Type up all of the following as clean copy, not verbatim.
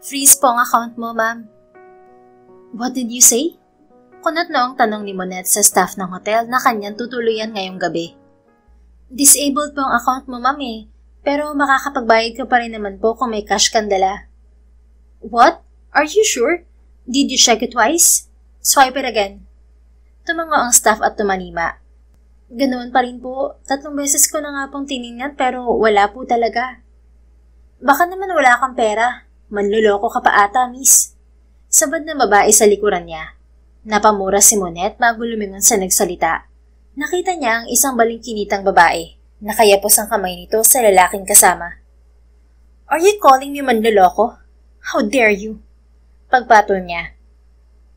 Freeze po ang account mo, ma'am. What did you say? Kunot noong tanong ni Monette sa staff ng hotel na kanyang tutuluyan ngayong gabi. Disabled po ang account mo, ma'am eh. Pero makakapagbayad ka pa rin naman po kung may cash kang dala. What? Are you sure? Did you check it twice? Swipe it again. Tumango ang staff at tumanima. Ganoon pa rin po. 3 beses ko na nga pong tiningnan pero wala po talaga. Baka naman wala kang pera. Manluloko ka pa ata, miss. Sabad na babae sa likuran niya. Napamura si Monette bago lumingon sa nagsalita. Nakita niya ang isang balingkinitang babae. Nakayapos ang kamay nito sa lalaking kasama. Are you calling me manluloko? How dare you? Pagpatol niya.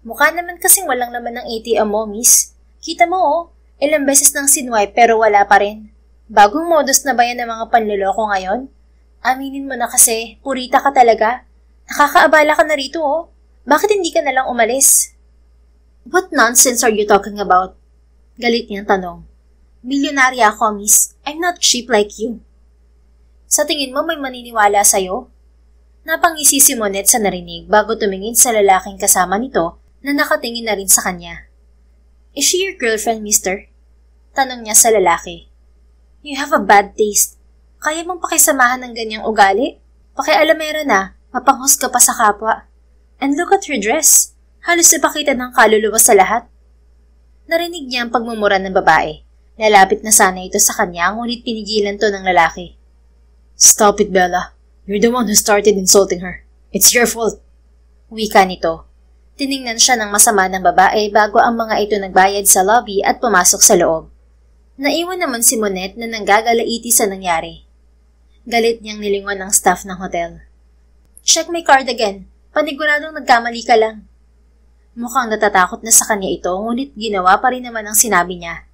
Mukha naman kasing walang laman ng ATM mo, miss. Kita mo oh, ilang beses nang sinwipe pero wala pa rin. Bagong modus na ba yan ng mga panluloko ngayon? Aminin mo na kasi, purita ka talaga. Nakakaabala ka na rito oh. Bakit hindi ka nalang umalis? What nonsense are you talking about? Galit niyang tanong. Milyonarya ako, miss. I'm not cheap like you. Sa tingin mo may maniniwala sa'yo? Napangisi si Monette sa narinig bago tumingin sa lalaking kasama nito na nakatingin na rin sa kanya. Is she your girlfriend, mister? Tanong niya sa lalaki. You have a bad taste. Kaya mong pakisamahan ng ganyang ugali? Pakialamera na, mapanghus ka pa sa kapwa. And look at her dress. Halos ipakita ng kaluluwa sa lahat. Narinig niya ang pagmumura ng babae. Lalapit na sana ito sa kanya ngunit pinigilan to ng lalaki. Stop it, Bella. You're the one who started insulting her. It's your fault. Wika nito. Tiningnan siya ng masama ng babae bago ang mga ito nagbayad sa lobby at pumasok sa loob. Naiwan naman si Monette na nanggagalaiti sa nangyari. Galit niyang nilingon ang staff ng hotel. Check my card again. Paniguradong nagkamali ka lang. Mukhang natatakot na sa kanya ito ngunit ginawa pa rin naman ang sinabi niya.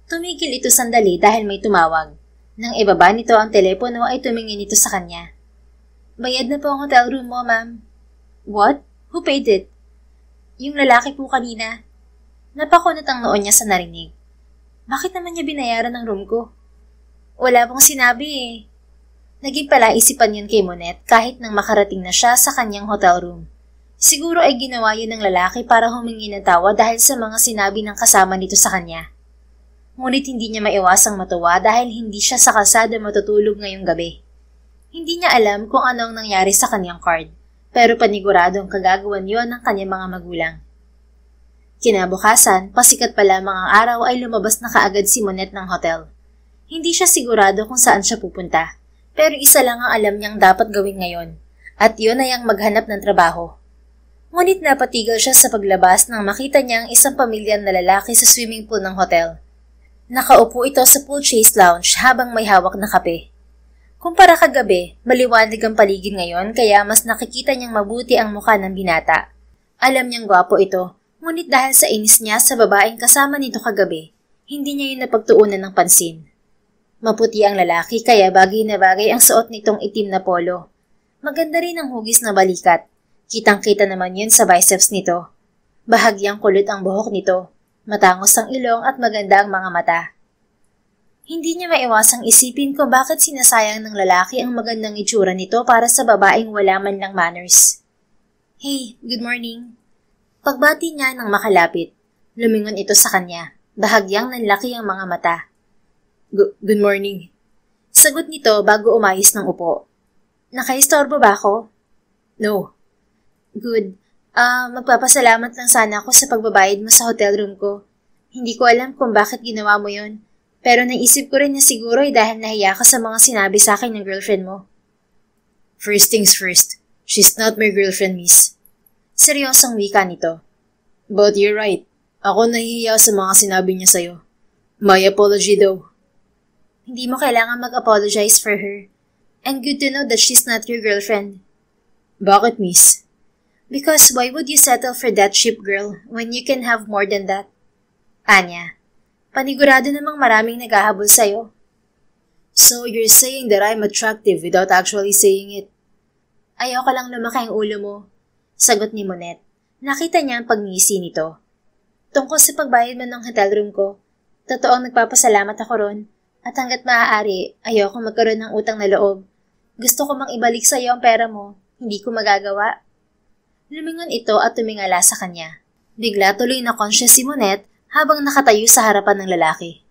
Tumigil ito sandali dahil may tumawag. Nang ibaba nito ang telepono ay tumingin ito sa kanya. Bayad na po ang hotel room mo, ma'am. What? Who paid it? Yung lalaki po kanina. Napakunot ang noon niya sa narinig. Bakit naman niya binayaran ng room ko? Wala pong sinabi eh. Naging palaisipan yun kay Monette kahit nang makarating na siya sa kanyang hotel room. Siguro ay ginawa yun ng lalaki para humingi ng tawa dahil sa mga sinabi ng kasama nito sa kanya. Ngunit hindi niya maiwasang matuwa dahil hindi siya sa kalsada matutulog ngayong gabi. Hindi niya alam kung ano ang nangyari sa kanyang card, pero paniguradong kagagawan yon ng kanyang mga magulang. Kinabukasan, pasikat pa lamang ang araw ay lumabas na kaagad si Monette ng hotel. Hindi siya sigurado kung saan siya pupunta, pero isa lang ang alam niyang dapat gawin ngayon, at yun ay ang maghanap ng trabaho. Ngunit napatigil siya sa paglabas nang makita niya ang isang pamilyang na lalaki sa swimming pool ng hotel. Nakaupo ito sa pool chase lounge habang may hawak na kape. Kumpara kagabi, maliwanag ang paligid ngayon kaya mas nakikita niyang mabuti ang mukha ng binata. Alam niyang gwapo ito, ngunit dahil sa inis niya sa babaeng kasama nito kagabi, hindi niya yun napagtuunan ng pansin. Maputi ang lalaki kaya bagay na bagay ang suot nitong itim na polo. Maganda rin ang hugis na balikat. Kitang-kita naman yun sa biceps nito. Bahagyang kulot ang buhok nito. Matangos ang ilong at maganda ang mga mata. Hindi niya maiwasang isipin kung bakit sinasayang ng lalaki ang magandang itsura nito para sa babaeng wala man lang manners. Hey, good morning. Pagbati niya nang makalapit, lumingon ito sa kanya. Bahagyang nanlaki ang mga mata. Good morning. Sagot nito bago umayos ng upo. Nakaistorbo ba ako? No. Good. Magpapasalamat lang sana ako sa pagbabayad mo sa hotel room ko. Hindi ko alam kung bakit ginawa mo yon. Pero naisip ko rin na siguro ay dahil nahiya ka sa mga sinabi sa akin ng girlfriend mo. First things first, she's not my girlfriend, miss. Seryosong wika nito. But you're right. Ako nahihiya sa mga sinabi niya sa'yo. My apology daw. Hindi mo kailangan mag-apologize for her. And good to know that she's not your girlfriend. Bakit, miss? Because why would you settle for that cheap girl when you can have more than that? Anya, panigurado namang maraming naghahabol sa'yo. So you're saying that I'm attractive without actually saying it? Ayaw ka lang lumaki ang ulo mo. Sagot ni Monette. Nakita niya ang pagngisi nito. Tungkol sa pagbayad mo ng hotel room ko, totoong nagpapasalamat ako ron. At hanggat maaari, ayoko magkaroon ng utang na loob. Gusto ko mang ibalik sa iyo ang pera mo. Hindi ko magagawa. Lumingon ito at tumingala sa kanya. Bigla tuloy na conscious si Monette habang nakatayo sa harapan ng lalaki.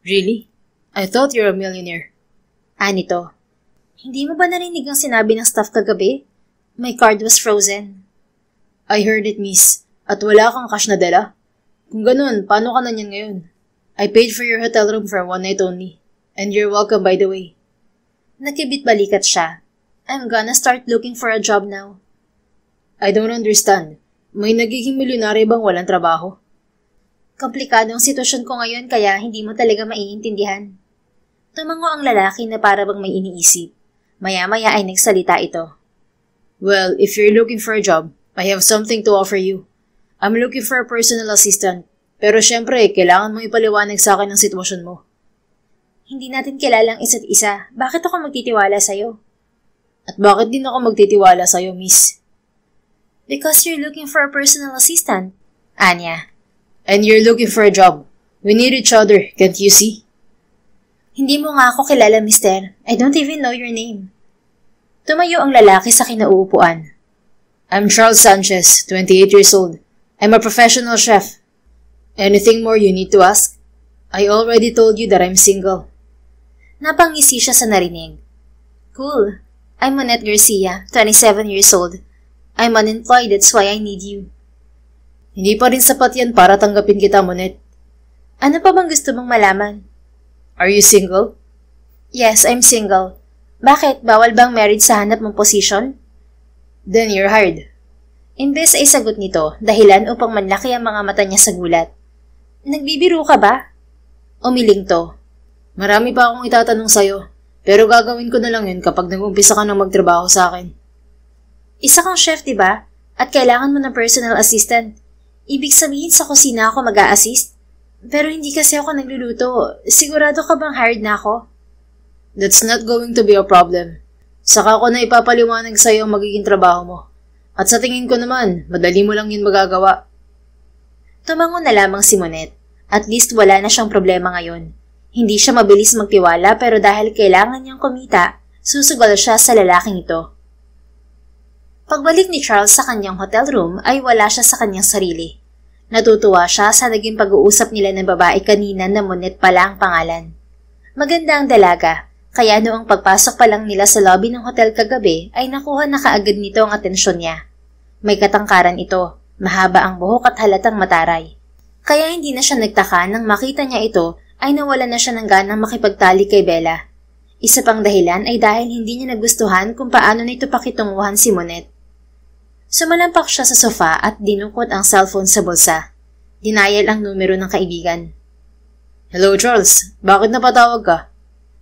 Really? I thought you're a millionaire. Nito. Hindi mo ba narinig ang sinabi ng staff kagabi? My card was frozen. I heard it, miss. At wala kang cash na dala? Kung ganun, paano ka na niyan ngayon? I paid for your hotel room for one night only. And you're welcome, by the way. Nakibit-balikat siya. I'm gonna start looking for a job now. I don't understand. May nagiging milyonaryo bang walang trabaho? Komplikado ang sitwasyon ko ngayon kaya hindi mo talaga maiintindihan. Tumango ang lalaki na para bang may iniisip. Maya-maya ay nagsalita ito. Well, if you're looking for a job, I have something to offer you. I'm looking for a personal assistant. Pero syempre, kailangan mo ipaliwanag sa akin ang sitwasyon mo. Hindi natin kilalang isa't isa. Bakit ako magtitiwala sa'yo? At bakit din ako magtitiwala sa'yo, miss? Because you're looking for a personal assistant. Anya. And you're looking for a job. We need each other, can't you see? Hindi mo nga ako kilala, mister. I don't even know your name. Tumayo ang lalaki sa kinauupuan. I'm Charles Sanchez, 28 years old. I'm a professional chef. Anything more you need to ask? I already told you that I'm single. Napangisi siya sa narinig. Cool. I'm Monette Garcia, 27 years old. I'm unemployed, that's why I need you. Hindi pa rin sapat yan para tanggapin kita, Monette. Ano pa bang gusto mong malaman? Are you single? Yes, I'm single. Bakit? Bawal bang married sa hanap mong position? Then you're hired. Imbes ay sagot nito, dahilan upang manlaki ang mga mata niya sa gulat. Nagbibiro ka ba? Umiling to. Marami pa akong itatanong sa'yo, pero gagawin ko na lang yun kapag nag-umpisa ka na magtrabaho sa akin. Isa kang chef, diba? At kailangan mo ng personal assistant. Ibig sabihin sa kusina ako mag-a-assist? Pero hindi kasi ako nagluluto. Sigurado ka bang hired na ako? That's not going to be a problem. Saka ko na ipapaliwanag sa'yo ang magiging trabaho mo. At sa tingin ko naman, madali mo lang yun magagawa. Tumango na lamang si Monette. At least wala na siyang problema ngayon. Hindi siya mabilis magtiwala pero dahil kailangan niyang kumita, susugal siya sa lalaking ito. Pagbalik ni Charles sa kanyang hotel room ay wala siya sa kanyang sarili. Natutuwa siya sa naging pag-uusap nila ng babae kanina na Monette pala ang pangalan. Maganda ang dalaga, kaya noong pagpasok pa lang nila sa lobby ng hotel kagabi ay nakuha na kaagad nito ang atensyon niya. May katangkaran ito, mahaba ang buhok at halatang mataray. Kaya hindi na siya nagtaka nang makita niya ito ay nawala na siya ng ganang makipagtali kay Bella. Isa pang dahilan ay dahil hindi niya nagustuhan kung paano nito pakitunguhan si Monette. Sumalampak siya sa sofa at dinukot ang cellphone sa bulsa. Dinayal ang numero ng kaibigan. Hello, Charles. Bakit napatawag ka?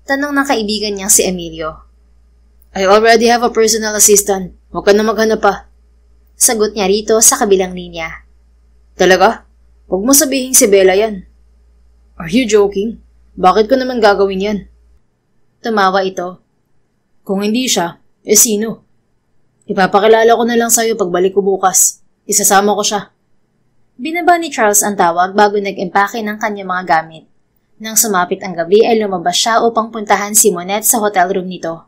Tanong ng kaibigan niyang si Emilio. I already have a personal assistant. Huwag ka na maghanap pa. Sagot niya rito sa kabilang linya. Talaga? Huwag mo sabihin si Bella yan. Are you joking? Bakit ko naman gagawin yan? Tumawa ito. Kung hindi siya, sino? Ipapakilala ko na lang sa'yo pagbalik ko bukas. Isasama ko siya. Binaba ni Charles ang tawag bago nag-empake ng kanyang mga gamit. Nang sumapit ang gabi ay lumabas siya upang puntahan si Monette sa hotel room nito.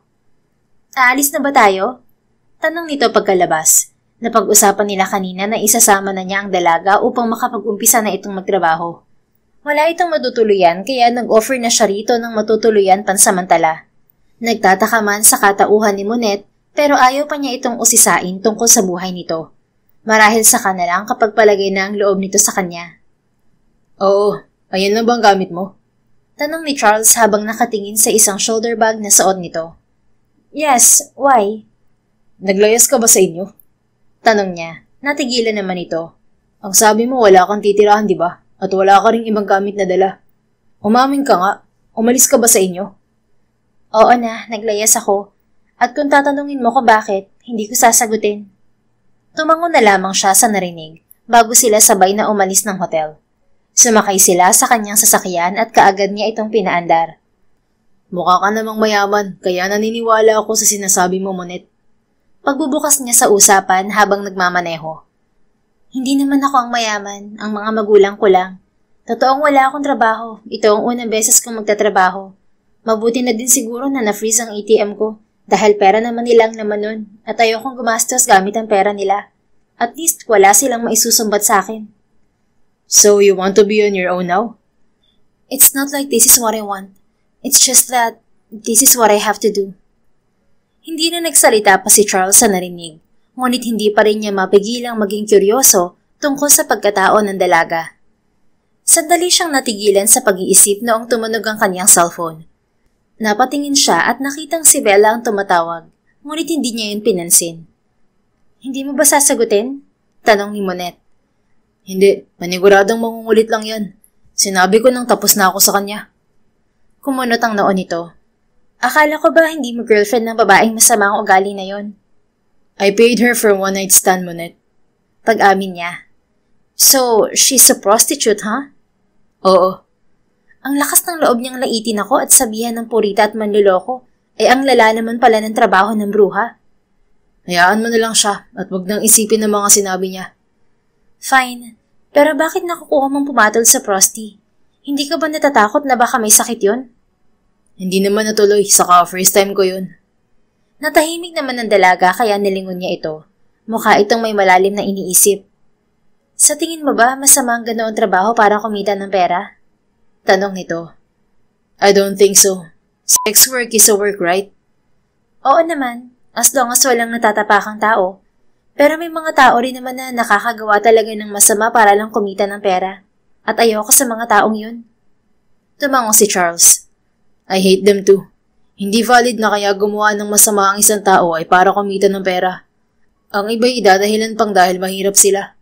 Aalis na ba tayo? Tanong nito pagkalabas. Napag-usapan nila kanina na isasama na niya ang dalaga upang makapag-umpisa na itong magtrabaho. Wala itong matutuluyan kaya nag-offer na siya rito ng matutuluyan pansamantala. Nagtataka man sa katauhan ni Monette pero ayaw pa niya itong usisain tungkol sa buhay nito. Marahil sa kanalang kapag palagay na ang loob nito sa kanya. Oo, ayun na bang gamit mo? Tanong ni Charles habang nakatingin sa isang shoulder bag na suot nito. Yes, why? Naglayas ka ba sa inyo? Tanong niya. Natigilan naman ito. Ang sabi mo wala kang titirahan, di ba? At wala ka ring ibang gamit na dala. Umamin ka nga. Umalis ka ba sa inyo? Oo na, naglayas ako. At kung tatanungin mo ko bakit, hindi ko sasagutin. Tumango na lamang siya sa narinig bago sila sabay na umalis ng hotel. Sumakay sila sa kanyang sasakyan at kaagad niya itong pinaandar. Mukha ka namang mayaman, kaya naniniwala ako sa sinasabi mo, Monette. Pagbubukas niya sa usapan habang nagmamaneho. Hindi naman ako ang mayaman, ang mga magulang ko lang. Totoong wala akong trabaho, ito ang unang beses kong magtatrabaho. Mabuti na din siguro na na-freeze ang ATM ko. Dahil pera naman nilang naman nun at ayokong gumastos gamit ang pera nila. At least wala silang maisusumbat sa akin. So you want to be on your own now? It's not like this is what I want. It's just that this is what I have to do. Hindi na nagsalita pa si Charles sa narinig, ngunit hindi pa rin niya mapigilang maging kuryoso tungkol sa pagkatao ng dalaga. Sandali siyang natigilan sa pag-iisip noong tumunog ang kanyang cellphone. Napatingin siya at nakitang si Bella ang tumatawag, ngunit hindi niya yun pinansin. Hindi mo ba sasagutin? Tanong ni Monette. Hindi, maniguradong mangungulit lang yan. Sinabi ko nang tapos na ako sa kanya. Kumunot ang noo nito. Akala ko ba hindi mo girlfriend ng babaeng masama ang ugali na yon? I paid her for one night stand, Monette. Pag-amin niya. So, she's a prostitute, huh? Oo. Ang lakas ng loob niyang laitin ako at sabihan ng purita at manluloko, ay ang lala naman pala ng trabaho ng bruha. Hayaan mo na lang siya at wag nang isipin ng mga sinabi niya. Fine. Pero bakit nakukuha mong pumatol sa prosty? Hindi ka ba natatakot na baka may sakit yon? Hindi naman natuloy, saka first time ko yun. Natahimik naman ng dalaga kaya nilingon niya ito. Mukha itong may malalim na iniisip. Sa tingin mo ba masama ang ganoon trabaho para kumita ng pera? Tanong nito. I don't think so. Sex work is a work, right? Oo naman. As long as walang natatapakang tao. Pero may mga tao rin naman na nakakagawa talaga ng masama para lang kumita ng pera. At ayoko sa mga taong yun. Tumango si Charles. I hate them too. Hindi valid na kaya gumawa ng masama ang isang tao ay para kumita ng pera. Ang iba'y idadahilan pang dahil mahirap sila.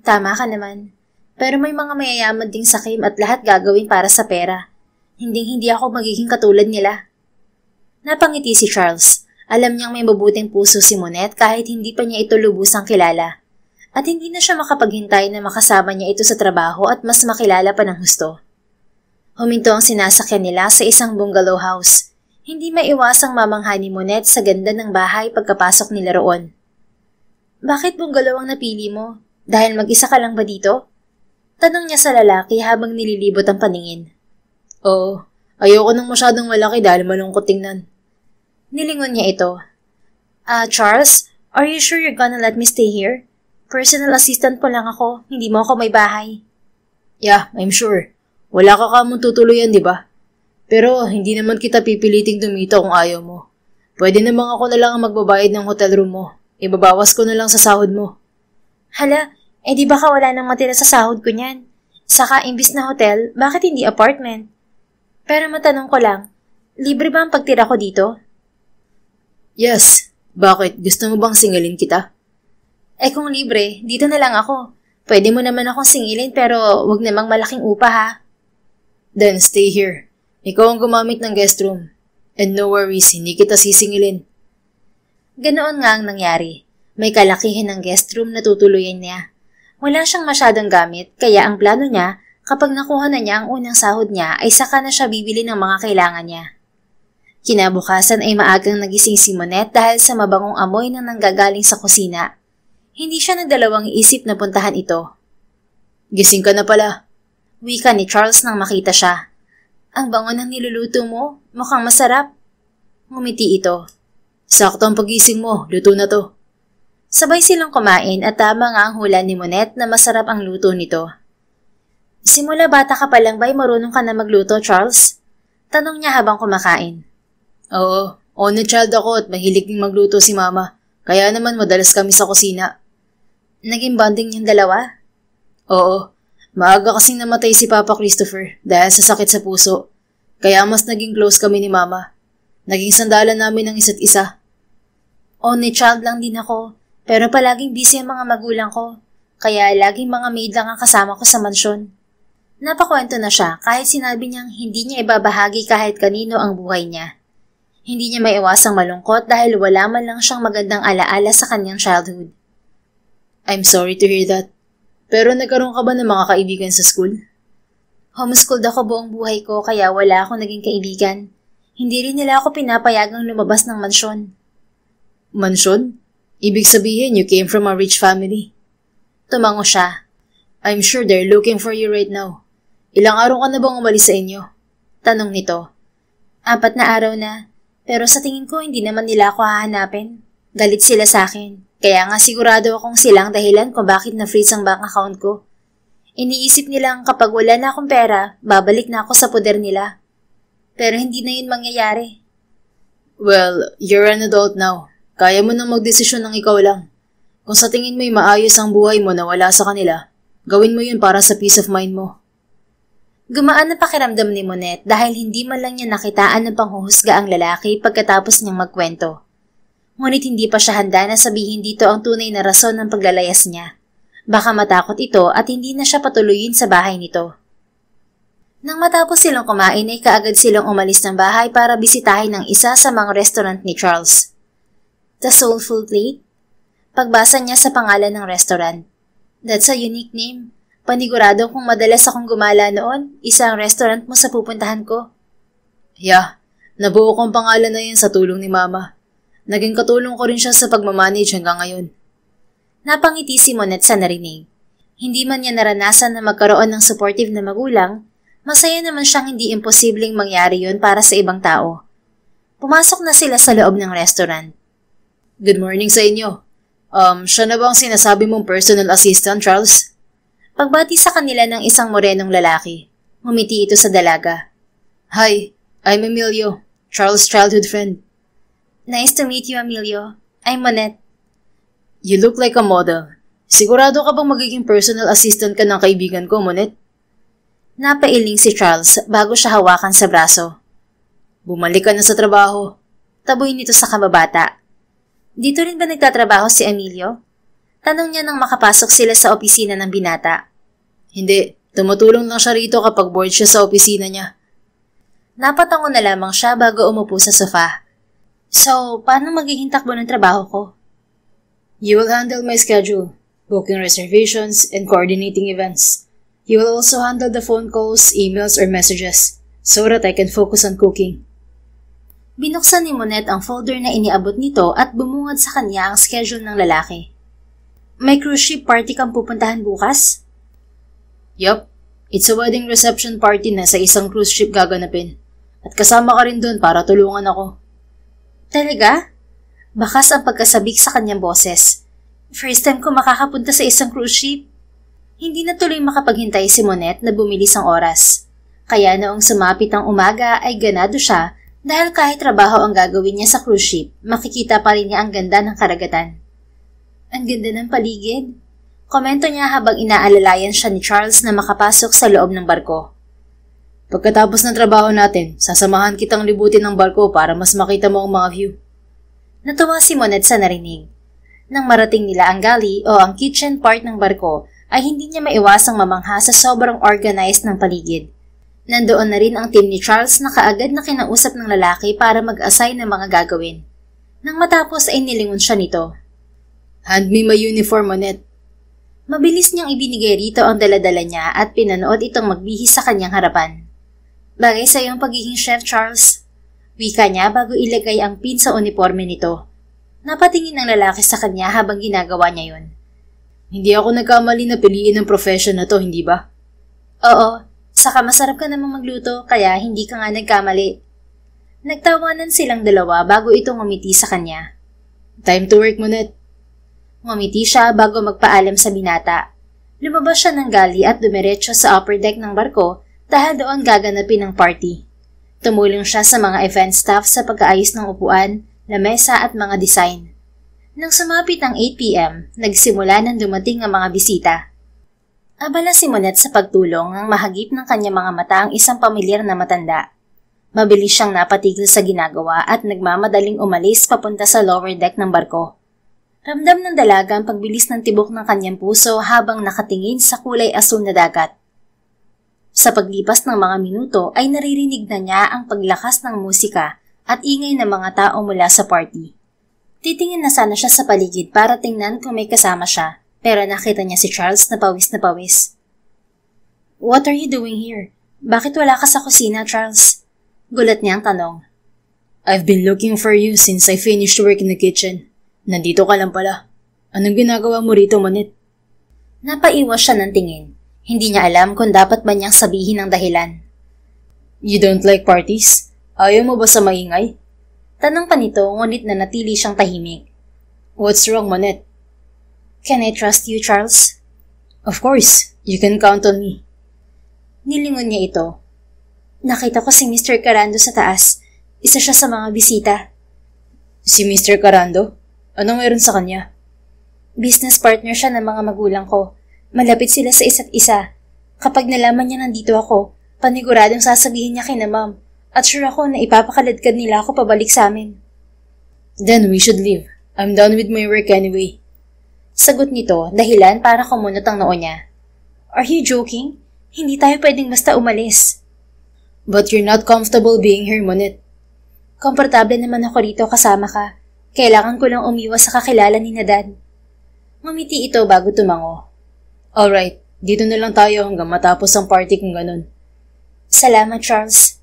Tama ka naman. Pero may mga mayayaman ding sakim at lahat gagawin para sa pera. Hindi ako magiging katulad nila. Napangiti si Charles. Alam niyang may mabuting puso si Monette kahit hindi pa niya ito lubusang kilala. At hindi na siya makapaghintay na makasama niya ito sa trabaho at mas makilala pa ng husto. Huminto ang sinasakyan nila sa isang bungalow house. Hindi maiwasang mamangha ni Monette sa ganda ng bahay pagkapasok nila roon. Bakit bungalow ang napili mo? Dahil mag-isa ka lang ba dito? Tanong niya sa lalaki habang nililibot ang paningin. Oo, ayoko nang masyadong malaki dahil malungkot tingnan. Nilingon niya ito. Charles, are you sure you're gonna let me stay here? Personal assistant po lang ako, hindi mo ako may bahay. Yeah, I'm sure. Wala ka kamong tutuluyan, di ba? Pero hindi naman kita pipiliting dumito kung ayaw mo. Pwede namang ako na lang ang magbabayad ng hotel room mo. Ibabawas ko na lang sa sahod mo. Hala, di baka wala nang matira sa sahod ko niyan. Saka imbis na hotel, bakit hindi apartment? Pero matanong ko lang, libre ba ang pagtira ko dito? Yes. Bakit? Gusto mo bang singilin kita? Kung libre, dito na lang ako. Pwede mo naman akong singilin pero wag namang malaking upa ha. Then stay here. Ikaw ang gumamit ng guest room. And no worries, hindi kita sisingilin. Ganoon nga ang nangyari. May kalakihan ng guest room na tutuluyan niya. Wala siyang masyadong gamit kaya ang plano niya kapag nakuha na niya ang unang sahod niya ay saka na siya bibili ng mga kailangan niya. Kinabukasan ay maagang nagising si Monette dahil sa mabangong amoy na nanggagaling sa kusina. Hindi siya nagdalawang isip na puntahan ito. Gising ka na pala. Wika ni Charles nang makita siya. Ang bango ng niluluto mo, mukhang masarap. Ngumiti ito. Sakto ang pagising mo, luto na to. Sabay silang kumain at tama nga ang hula ni Monette na masarap ang luto nito. Simula bata ka pa lang ba'y marunong ka na magluto, Charles? Tanong niya habang kumakain. Oo, only child ako at mahilig din magluto si mama. Kaya naman madalas kami sa kusina. Naging bonding yung dalawa? Oo, maaga kasing namatay si Papa Christopher dahil sa sakit sa puso. Kaya mas naging close kami ni mama. Naging sandalan namin ng isa't isa. Only child lang din ako, pero palaging busy ang mga magulang ko. Kaya laging mga maid lang ang kasama ko sa mansyon. Napakwento na siya kahit sinabi niyang hindi niya ibabahagi kahit kanino ang buhay niya. Hindi niya maiwasang malungkot dahil wala man lang siyang magandang alaala sa kanyang childhood. I'm sorry to hear that. Pero nagkaroon ka ba ng mga kaibigan sa school? Homeschooled ako buong buhay ko kaya wala akong naging kaibigan. Hindi rin nila ako pinapayagang lumabas ng mansyon. Mansyon? Ibig sabihin you came from a rich family. Tumango siya. I'm sure they're looking for you right now. Ilang araw ka na bang umalis sa inyo? Tanong nito. 4 na araw na. Pero sa tingin ko hindi naman nila ako hahanapin. Galit sila sa akin. Kaya nga sigurado akong silang dahilan kung bakit na-freeze ang bank account ko. Iniisip nilang kapag wala na akong pera, babalik na ako sa poder nila. Pero hindi na yun mangyayari. Well, you're an adult now. Kaya mo nang magdesisyon ng ikaw lang. Kung sa tingin mo'y maayos ang buhay mo na wala sa kanila, gawin mo yun para sa peace of mind mo. Gumaan ang pakiramdam ni Monette dahil hindi man lang niya nakitaan ng panghuhusga ang lalaki pagkatapos niyang magkwento. Ngunit hindi pa siya handa na sabihin dito ang tunay na rason ng paglalayas niya. Baka matakot ito at hindi na siya patuloyin sa bahay nito. Nang matapos silang kumain ay kaagad silang umalis ng bahay para bisitahin ang isa sa mga restaurant ni Charles. The Soulful Plate? Pagbasa niya sa pangalan ng restaurant. That's a unique name. Panigurado kung madalas akong gumala noon, isa ang restaurant mo sa pupuntahan ko. Yeah, nabuo kong pangalan na yun sa tulong ni Mama. Naging katulong ko rin siya sa pagmamanage hanggang ngayon. Napangiti si Monette sa narinig. Hindi man niya naranasan na magkaroon ng supportive na magulang, masaya naman siyang hindi imposibleng mangyari yun para sa ibang tao. Pumasok na sila sa loob ng restaurant. Good morning sa inyo. Siya na ba ang sinasabi mong personal assistant, Charles? Pagbati sa kanila ng isang morenong lalaki, ngumiti ito sa dalaga. Hi, I'm Emilio, Charles' childhood friend. Nice to meet you, Emilio. I'm Monette. You look like a model. Sigurado ka bang magiging personal assistant ka ng kaibigan ko, Monette? Napailing si Charles bago siya hawakan sa braso. Bumalik ka na sa trabaho. Taboy nito sa kababata. Dito rin ba nagtatrabaho si Emilio? Tanong niya nang makapasok sila sa opisina ng binata. Hindi, tumutulong lang siya rito kapag bored siya sa opisina niya. Napatango na lamang siya bago umupo sa sofa. So, paano magiging takbo ng trabaho ko? You will handle my schedule, booking reservations, and coordinating events. You will also handle the phone calls, emails, or messages, so that I can focus on cooking. Binuksan ni Monette ang folder na iniabot nito at bumungad sa kanya ang schedule ng lalaki. May cruise ship party kang pupuntahan bukas? Yup, it's a wedding reception party na sa isang cruise ship gaganapin. At kasama ka rin doon para tulungan ako. Talaga? Bakas ang pagkasabik sa kanyang boses. First time ko makakapunta sa isang cruise ship. Hindi na tuloy makapaghintay si Monette na bumilis ang oras. Kaya noong sumapit ang umaga ay ganado siya dahil kahit trabaho ang gagawin niya sa cruise ship, makikita pa rin niya ang ganda ng karagatan. Ang ganda ng paligid. Komento niya habang inaalalayan siya ni Charles na makapasok sa loob ng barko. Pagkatapos ng trabaho natin, sasamahan kitang libutin ng barko para mas makita mo ang mga view. Natuwa si Monette sa narinig. Nang marating nila ang galley o ang kitchen part ng barko, ay hindi niya maiwasang mamangha sa sobrang organized ng paligid. Nandoon na rin ang team ni Charles na kaagad na kinausap ng lalaki para mag-assign ng mga gagawin. Nang matapos ay nilingon siya nito. Hand me my uniform, Monette. Mabilis niyang ibinigay rito ang daladala niya at pinanood itong magbihis sa kanyang harapan. Bagay sa iyong pagiging chef, Charles. Wika niya bago ilagay ang pin sa uniforme nito. Napatingin ng lalaki sa kanya habang ginagawa niya yun. Hindi ako nagkamali na piliin ang profession na to, hindi ba? Oo, saka masarap ka namang magluto kaya hindi ka nga nagkamali. Nagtawanan silang dalawa bago ito ngumiti sa kanya. Time to work, Monette. Ngumiti siya bago magpaalam sa binata. Lumabas siya ng galley at dumiretso sa upper deck ng barko dahil doon gaganapin ang party. Tumulong siya sa mga event staff sa pag-aayos ng upuan, lamesa at mga design. Nang sumapit ang 8 p.m., nagsimula nang dumating ang mga bisita. Abala si Monette sa pagtulong nang mahagip ng kanyang mga mata ang isang pamilyar na matanda. Mabilis siyang napatigil sa ginagawa at nagmamadaling umalis papunta sa lower deck ng barko. Ramdam ng dalaga ang pagbilis ng tibok ng kanyang puso habang nakatingin sa kulay asul na dagat. Sa paglipas ng mga minuto ay naririnig na niya ang paglakas ng musika at ingay ng mga tao mula sa party. Titingin na sana siya sa paligid para tingnan kung may kasama siya, pero nakita niya si Charles na pawis na pawis. What are you doing here? Bakit wala ka sa kusina, Charles? Gulat niya ang tanong. I've been looking for you since I finished work in the kitchen. Nandito ka lang pala. Anong ginagawa mo rito, Monette? Napaiwas siya ng tingin. Hindi niya alam kung dapat ba niyang sabihin ang dahilan. You don't like parties? Ayaw mo ba sa maingay? Tanong pa nito ngunit nanatili siyang tahimik. What's wrong, Monette? Can I trust you, Charles? Of course, you can count on me. Nilingon niya ito. Nakita ko si Mr. Carando sa taas. Isa siya sa mga bisita. Si Mr. Carando? Anong meron sa kanya? Business partner siya ng mga magulang ko. Malapit sila sa isa't isa. Kapag nalaman niya nandito ako, paniguradong sasabihin niya kina Ma'am. At sure ako na ipapakaladkad nila ako pabalik sa amin. Then we should leave. I'm done with my work anyway. Sagot nito, dahilan para kumunot ang noo niya. Are you joking? Hindi tayo pwedeng basta umalis. But you're not comfortable being here, Monet. Komportable naman ako rito kasama ka. Kailangan ko lang umiwas sa kakilala ni Dad. Ngumiti ito bago tumango. Alright, dito na lang tayo hanggang matapos ang party kung ganun. Salamat, Charles.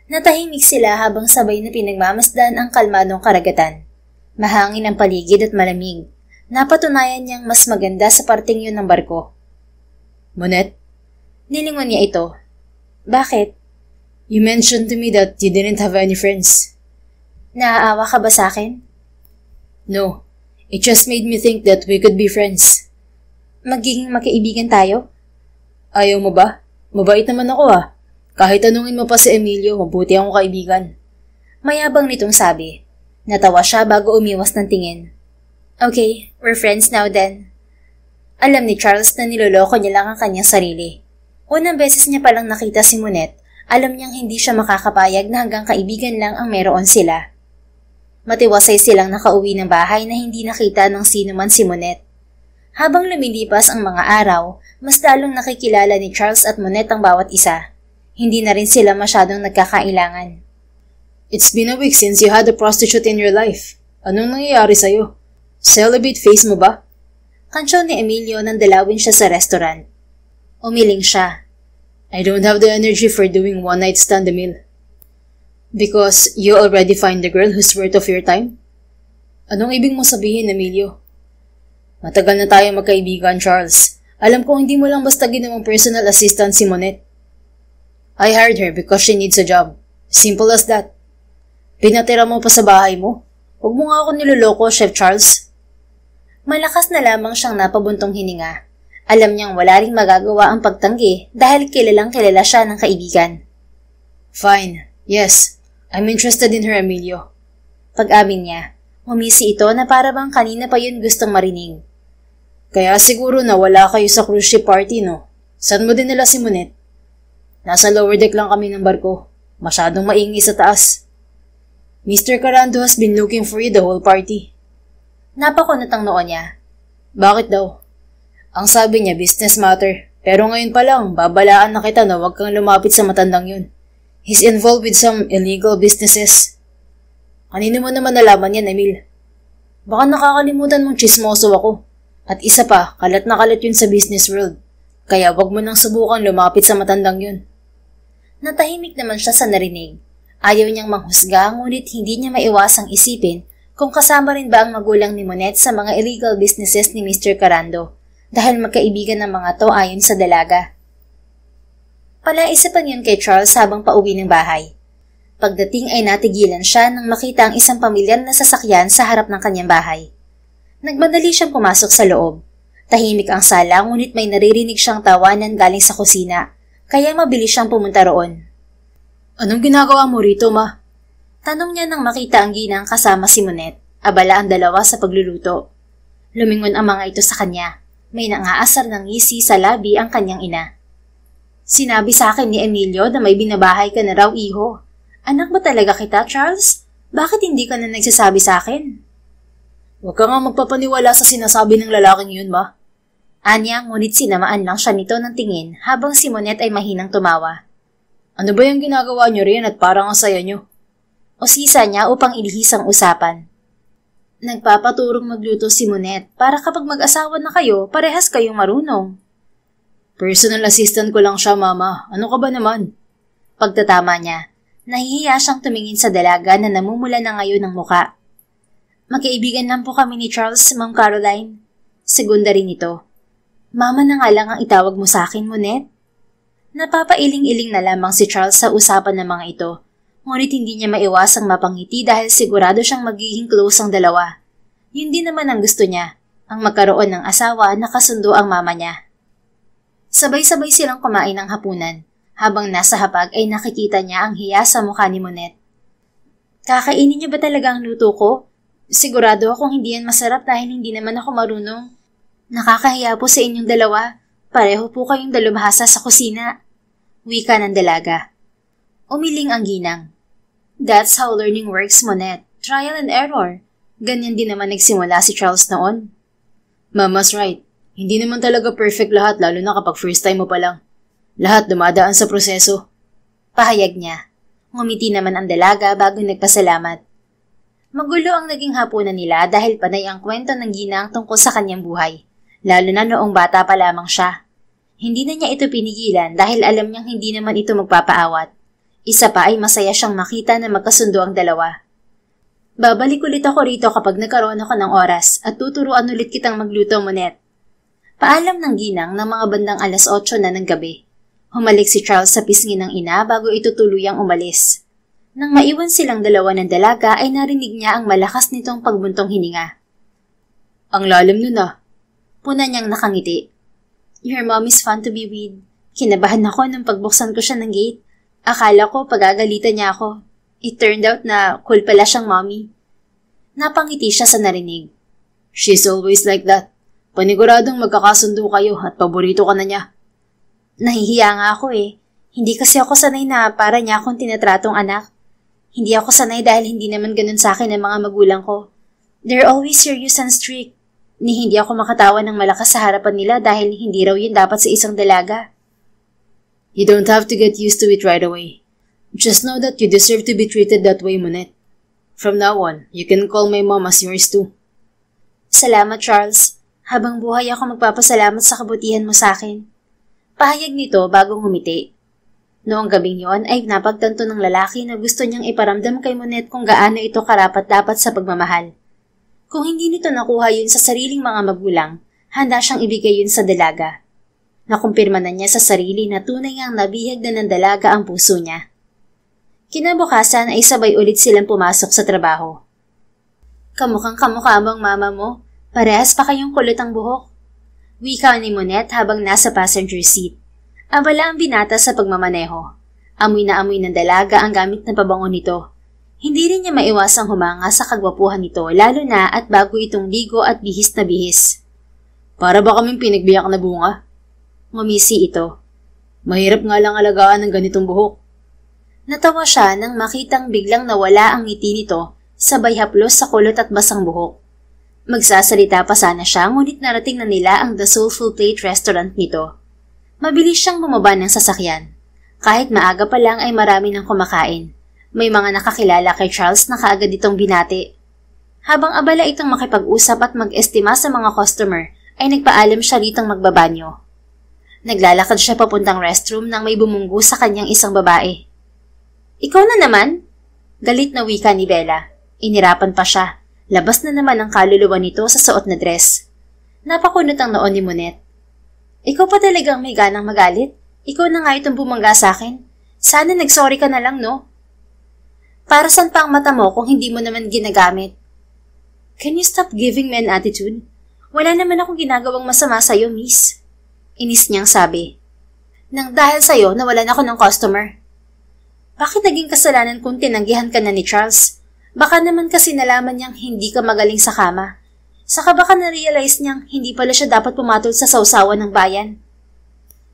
Natahimik sila habang sabay na pinagmamasdan ang kalmadong karagatan. Mahangin ang paligid at malamig. Napatunayan niyang mas maganda sa parting yun ng barko. Monet? Nilingon niya ito. Bakit? You mentioned to me that you didn't have any friends. Naaawa ka ba sa akin? No. It just made me think that we could be friends. Magiging magkaibigan tayo? Ayaw mo ba? Mabait naman ako ah. Kahit tanungin mo pa si Emilio, mabuti akong kaibigan. Mayabang nitong sabi. Natawa siya bago umiwas ng tingin. Okay, we're friends now then. Alam ni Charles na niloloko niya lang ang kanyang sarili. Unang beses niya palang nakita si Monet, alam niyang hindi siya makakapayag na hanggang kaibigan lang ang meron sila. Matiwasay silang nakauwi ng bahay na hindi nakita ng sino man si Monet. Habang lumilipas ang mga araw, mas lalong nakikilala ni Charles at Monet ang bawat isa. Hindi na rin sila masyadong nagkakailangan. It's been a week since you had a prostitute in your life. Anong nangyayari sa'yo? Celibate face mo ba? Kansyon ni Emilio nang dalawin siya sa restaurant. Umiling siya. I don't have the energy for doing one-night stand, Emil. Because you already find the girl who's worth of your time? Anong ibig mo sabihin, Emilio? Matagal na tayo magkaibigan, Charles. Alam ko hindi mo lang basta ginawang personal assistant si Monet. I hired her because she needs a job. Simple as that. Pinatira mo pa sa bahay mo. Huwag mo nga ako niloloko, Chef Charles. Malakas na lamang siyang napabuntong hininga. Alam niyang wala ring magagawa ang pagtanggi dahil kilalang kilala siya ng kaibigan. Fine. Yes. I'm interested in her, Emilio. Pag-amin niya, umisi ito na para bang kanina pa yun gustong marinig. Kaya siguro na wala kayo sa cruise ship party, no? Saan mo dinala si Monet? Nasa lower deck lang kami ng barko. Masyadong maingay sa taas. Mr. Carando has been looking for you the whole party. Napakunot ang noo niya. Bakit daw? Ang sabi niya, business matter. Pero ngayon pa lang, babalaan na kita na huwag kang lumapit sa matandang yun. He's involved with some illegal businesses. Kanino mo naman nalaman yan, Emil? Baka nakakalimutan mong chismoso ako. At isa pa, kalat na kalat yun sa business world. Kaya wag mo nang subukan lumapit sa matandang yun. Natahimik naman siya sa narinig. Ayaw niyang manghusga, ngunit hindi niya maiwasang isipin kung kasama rin ba ang magulang ni Monet sa mga illegal businesses ni Mr. Carando dahil magkaibigan ng mga to ayon sa dalaga. Palaisipan yun kay Charles habang pauwi ng bahay. Pagdating ay natigilan siya nang makita ang isang pamilyar na sasakyan sa harap ng kanyang bahay. Nagmadali siyang pumasok sa loob. Tahimik ang sala ngunit may naririnig siyang tawanan galing sa kusina, kaya mabilis siyang pumunta roon. Anong ginagawa mo rito, Ma? Tanong niya nang makita ang ginang kasama si Monet. Abala ang dalawa sa pagluluto. Lumingon ang mga ito sa kanya. May nangaasar ng ngisi sa labi ang kanyang ina. Sinabi sa akin ni Emilio na may binabahay ka na raw, iho. Anak ba talaga kita, Charles? Bakit hindi ka na nagsasabi sa akin? Huwag ka nga magpapaniwala sa sinasabi ng lalaking yun, Ma. Anya, ngunit sinamaan lang siya nito ng tingin habang si Monet ay mahinang tumawa. Ano ba yung ginagawa niyo riyan at parang ang saya niyo? Usisa niya upang ilihis ang usapan. Nagpapaturong magluto si Monet para kapag mag-asawa na kayo, parehas kayong marunong. Personal assistant ko lang siya, Mama. Ano ka ba naman? Pagtatama niya, nahihiya siyang tumingin sa dalaga na namumula na ngayon ng muka. Magkaibigan lang po kami ni Charles, Ma'am Caroline. Segunda rin ito. Mama na nga lang ang itawag mo sa akin, Monet. Napapailing-iling na lamang si Charles sa usapan ng mga ito, ngunit hindi niya maiwasang mapangiti dahil sigurado siyang magiging close ang dalawa. Yun din naman ang gusto niya, ang magkaroon ng asawa na kasundo ang mama niya. Sabay-sabay silang kumain ng hapunan. Habang nasa hapag ay nakikita niya ang hiya sa mukha ni Monette. Kakainin niyo ba talaga ang luto ko? Sigurado akong hindi yan masarap dahil hindi naman ako marunong. Nakakahiya po sa inyong dalawa. Pareho po kayong dalubhasa sa kusina. Wika ng dalaga. Umiling ang ginang. That's how learning works, Monette. Trial and error. Ganyan din naman nagsimula si Charles noon. Mama's right. Hindi naman talaga perfect lahat lalo na kapag first time mo pa lang. Lahat dumadaan sa proseso. Pahayag niya. Ngumiti naman ang dalaga bago nagpasalamat. Magulo ang naging hapunan nila dahil panay ang kwento ng ginang tungkol sa kanyang buhay, lalo na noong bata pa lamang siya. Hindi na niya ito pinigilan dahil alam niyang hindi naman ito magpapaawat. Isa pa ay masaya siyang makita na magkasundo ang dalawa. Babalik ulit ako rito kapag nagkaroon ako ng oras at tuturuan ulit kitang magluto, Monette. Paalam ng ginang ng mga bandang 8:00 na ng gabi. Humalik si Charles sa pisngi ng ina bago ito tuluyang umalis. Nang maiwan silang dalawa ng dalaga ay narinig niya ang malakas nitong pagbuntong hininga. Ang lalim nun ah. Puna niyang nakangiti. Your mom is fun to be with. Kinabahan ako nang pagbuksan ko siya ng gate. Akala ko pagagalitan niya ako. It turned out na cool pala siyang mommy. Napangiti siya sa narinig. She's always like that. Paniguradong magkakasundo kayo at paborito ka na niya. Nahihiya nga ako eh. Hindi kasi ako sanay na para niya akong tinatratong anak. Hindi ako sanay dahil hindi naman ganun sa akin ang mga magulang ko. They're always serious and strict. Ni hindi ako makatawa ng malakas sa harapan nila dahil hindi raw yun dapat sa isang dalaga. You don't have to get used to it right away. Just know that you deserve to be treated that way, Monette. From now on, you can call my mom as yours too. Salamat, Charles. Habang buhay ako magpapasalamat sa kabutihan mo sa akin. Pahayag nito bago ngumiti. Noong gabing yon ay napagtanto ng lalaki na gusto niyang iparamdam kay Monette kung gaano ito karapat-dapat sa pagmamahal. Kung hindi nito nakuha yun sa sariling mga magulang, handa siyang ibigay yun sa dalaga. Nakumpirma na niya sa sarili na tunay ngang nabihag na ng dalaga ang puso niya. Kinabukasan ay sabay ulit silang pumasok sa trabaho. Kamukhang kamukha bang mama mo? Parehas pa kayong kulot ang buhok. Wika ni Monette habang nasa passenger seat. Abala ang binata sa pagmamaneho. Amoy na amoy ng dalaga ang gamit na pabango nito. Hindi rin niya maiwasang humanga sa kagwapuhan nito lalo na at bago itong ligo at bihis na bihis. Para ba kaming pinagbiyak na bunga? Ngumisi ito. Mahirap nga lang alagaan ng ganitong buhok. Natawa siya nang makitang biglang nawala ang ngiti nito sabay haplos sa kulot at basang buhok. Magsasalita pa sana siya ngunit narating na nila ang The Soulful Plate restaurant nito. Mabilis siyang bumaba ng sasakyan. Kahit maaga pa lang ay marami nang kumakain. May mga nakakilala kay Charles na kaagad itong binati. Habang abala itong makipag-usap at mag-estima sa mga customer, ay nagpaalam siya ritong magbabanyo. Naglalakad siya papuntang restroom nang may bumunggo sa kanyang isang babae. Ikaw na naman? Galit na wika ni Bella. Inirapan pa siya. Labas na naman ang kaluluwa nito sa suot na dress. Napakunot ang noon ni Monette. Ikaw pa talagang may ganang magalit? Ikaw na nga itong bumangga sa akin. Sana nagsorry ka na lang, no? Para saan pa ang mata mo kung hindi mo naman ginagamit? Can you stop giving me an attitude? Wala naman akong ginagawang masama sa'yo, miss. Inis niyang sabi. Nang dahil sa'yo, nawalan ako ng customer. Bakit naging kasalanan kung tinanggihan ka na ni Charles? Baka naman kasi nalaman niyang hindi ka magaling sa kama. Saka baka na-realize niyang hindi pala siya dapat pumatol sa sausawan ng bayan.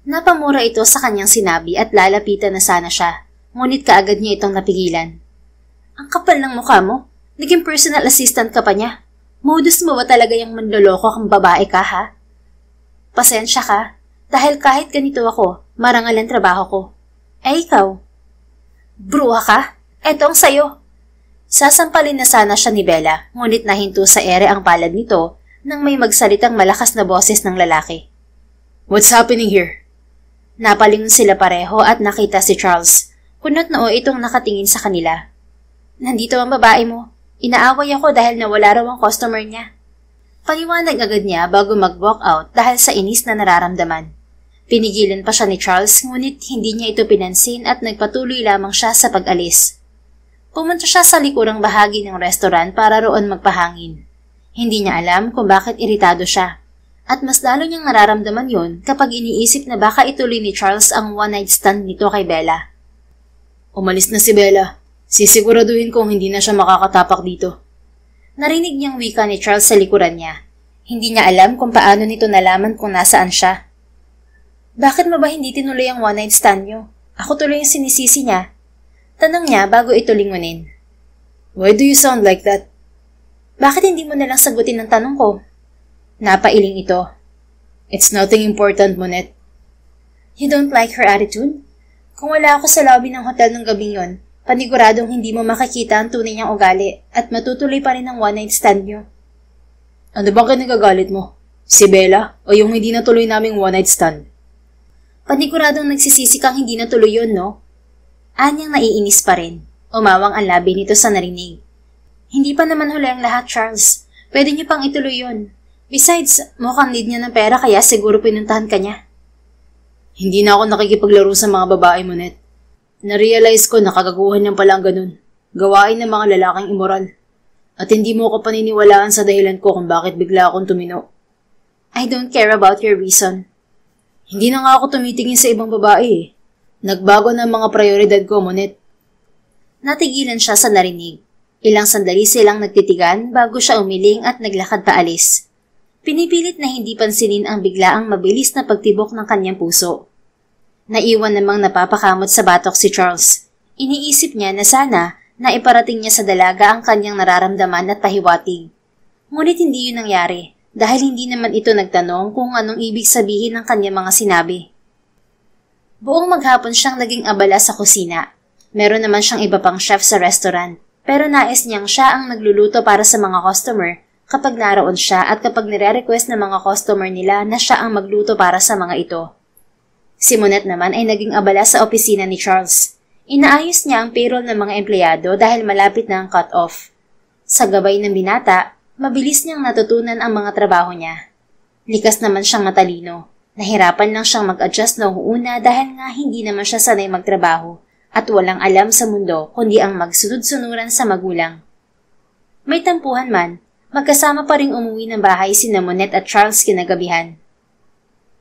Napamura ito sa kanyang sinabi at lalapitan na sana siya, ngunit kaagad niya itong napigilan. Ang kapal ng mukha mo, naging personal assistant ka pa niya. Modus mo ba talaga yung manloloko kang babae ka, ha? Pasensya ka, dahil kahit ganito ako, marangal ang trabaho ko. Ikaw? Bruha ka? Eto ang sayo. Sasampalin na sana siya ni Bella, ngunit nahinto sa ere ang palad nito nang may magsalitang malakas na boses ng lalaki. What's happening here? Napalingon sila pareho at nakita si Charles. Kunot noo itong nakatingin sa kanila. Nandito ang babae mo. Inaaway ako dahil nawala raw ang customer niya. Paliwanag agad niya bago mag-walk out dahil sa inis na nararamdaman. Pinigilan pa siya ni Charles ngunit hindi niya ito pinansin at nagpatuloy lamang siya sa pag-alis. Pumunta siya sa likurang bahagi ng restaurant para roon magpahangin. Hindi niya alam kung bakit iritado siya. At mas lalo niyang nararamdaman yon kapag iniisip na baka ituloy ni Charles ang one-night stand nito kay Bella. Umalis na si Bella. Sisiguraduhin kong hindi na siya makakatapak dito. Narinig niyang wika ni Charles sa likuran niya. Hindi niya alam kung paano nito nalaman kung nasaan siya. Bakit mo ba hindi tinuloy ang one-night stand niyo? Ako tuloy yung sinisisi niya. Tanong niya bago ito lingunin. Why do you sound like that? Bakit hindi mo nalang sagutin ang tanong ko? Napailing ito. It's nothing important, Monet. You don't like her attitude? Kung wala ako sa lobby ng hotel ng gabing yon, paniguradong hindi mo makikita ang tunay niyang ugali at matutuloy pa rin ang one-night stand niyo. Ano bang kinagagalit mo? Si Bella o yung hindi natuloy naming one-night stand? Paniguradong nagsisisi kang hindi natuloy yun, no? Anyang naiinis pa rin. Umawang ang labi nito sa narinig. Hindi pa naman huli ang lahat, Charles. Pwede niyo pang ituloy yun. Besides, mukhang need niya ng pera kaya siguro pinuntahan ka niya. Hindi na ako nakikipaglaro sa mga babae, Monet. Na-realize ko na kagaguhan niyan pala ang ganun. Gawain ng mga lalaking immoral. At hindi mo ko paniniwalaan sa dahilan ko kung bakit bigla akong tumino. I don't care about your reason. Hindi na nga ako tumitingin sa ibang babae eh. Nagbago na ang mga prioridad ko, Monet. Natigilan siya sa narinig. Ilang sandali silang nagtitigan bago siya umiling at naglakad paalis. Pinipilit na hindi pansinin ang biglaang mabilis na pagtibok ng kanyang puso. Naiwan namang napapakamot sa batok si Charles. Iniisip niya na sana na iparating niya sa dalaga ang kanyang nararamdaman at pahiwatig. Ngunit hindi yun nangyari dahil hindi naman ito nagtanong kung anong ibig sabihin ng kanyang mga sinabi. Buong maghapon siyang naging abala sa kusina. Meron naman siyang iba pang chef sa restaurant, pero nais niyang siya ang nagluluto para sa mga customer kapag naroon siya at kapag nire-request ng mga customer nila na siya ang magluto para sa mga ito. Si Monet naman ay naging abala sa opisina ni Charles. Inaayos niya ang payroll ng mga empleyado dahil malapit na ang cut-off. Sa gabay ng binata, mabilis niyang natutunan ang mga trabaho niya. Likas naman siyang matalino. Nahirapan lang siyang mag-adjust noong una dahil nga hindi naman siya sanay magtrabaho at walang alam sa mundo kundi ang magsunod-sunuran sa magulang. May tampuhan man, magkasama pa ring umuwi ng bahay sina Monet at Charles kinagabihan.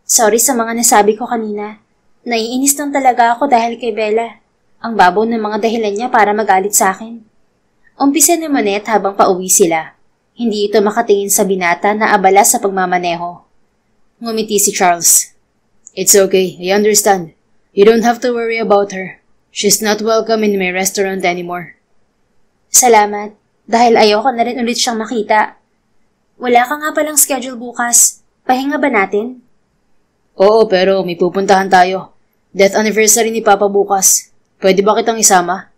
Sorry sa mga nasabi ko kanina. Naiinis lang talaga ako dahil kay Bella. Ang babaw ng mga dahilan niya para magalit sa akin. Umpisa ni Monet habang pauwi sila. Hindi ito makatingin sa binata na abala sa pagmamaneho. Ngumiti si Charles. It's okay, I understand. You don't have to worry about her. She's not welcome in my restaurant anymore. Salamat. Dahil ayoko na rin ulit siyang makita. Wala ka nga palang schedule bukas. Pahinga ba natin? Oo, pero may pupuntahan tayo. Death anniversary ni Papa bukas. Pwede ba kitang isama?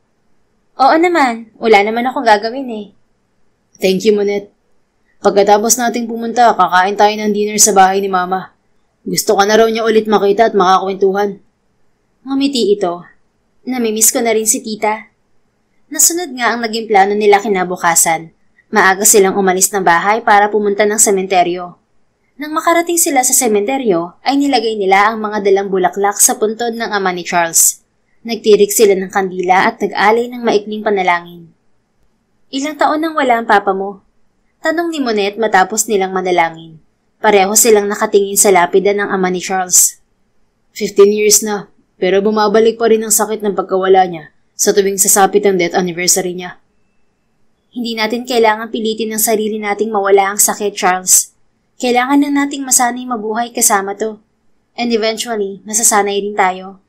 Oo naman. Wala naman akong gagawin eh. Thank you, Monet. Pagkatapos nating pumunta, kakain tayo ng dinner sa bahay ni Mama. Gusto ka na raw niya ulit makita at makakwentuhan. Ngumiti ito. Namimiss ko na rin si tita. Nasunod nga ang naging plano nila kinabukasan. Maaga silang umalis ng bahay para pumunta ng sementeryo. Nang makarating sila sa sementeryo, ay nilagay nila ang mga dalang bulaklak sa puntod ng ama ni Charles. Nagtirik sila ng kandila at nag-alay ng maikling panalangin. Ilang taon nang wala ang papa mo? Tanong ni Monet matapos nilang manalangin. Pareho silang nakatingin sa lapida ng ama ni Charles. 15 years na, pero bumabalik pa rin ang sakit ng pagkawala niya sa tuwing sasapit ang death anniversary niya. Hindi natin kailangan pilitin ng sarili nating mawala ang sakit, Charles. Kailangan na nating masanay mabuhay kasama to. And eventually, masasanay rin tayo.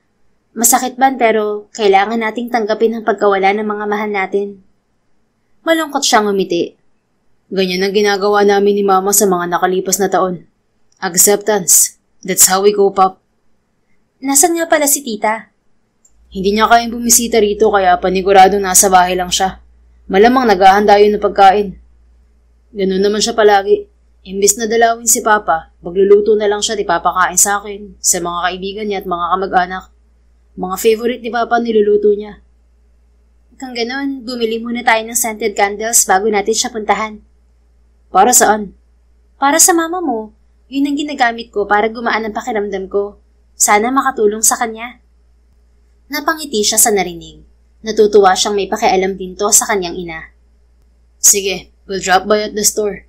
Masakit man pero kailangan nating tanggapin ang pagkawala ng mga mahal natin. Malungkot siyang umiti. Ganyan ang ginagawa namin ni Mama sa mga nakalipas na taon. Acceptance. That's how we cope up. Nasaan nga pala si tita? Hindi niya kayang bumisita rito kaya paniguradong nasa bahay lang siya. Malamang naghahanda yun ng pagkain. Ganun naman siya palagi. Imbis na dalawin si Papa, magluluto na lang siya at ipapakain sa akin, sa mga kaibigan niya at mga kamag-anak. Mga favorite ni Papa niluluto niya. Kung ganun, bumili muna tayo ng scented candles bago natin siya puntahan. Para saan? Para sa mama mo. Yun ang ginagamit ko para gumaan ang pakiramdam ko. Sana makatulong sa kanya. Napangiti siya sa narinig. Natutuwa siyang may pakialam din to sa kanyang ina. Sige, we'll drop by at the store.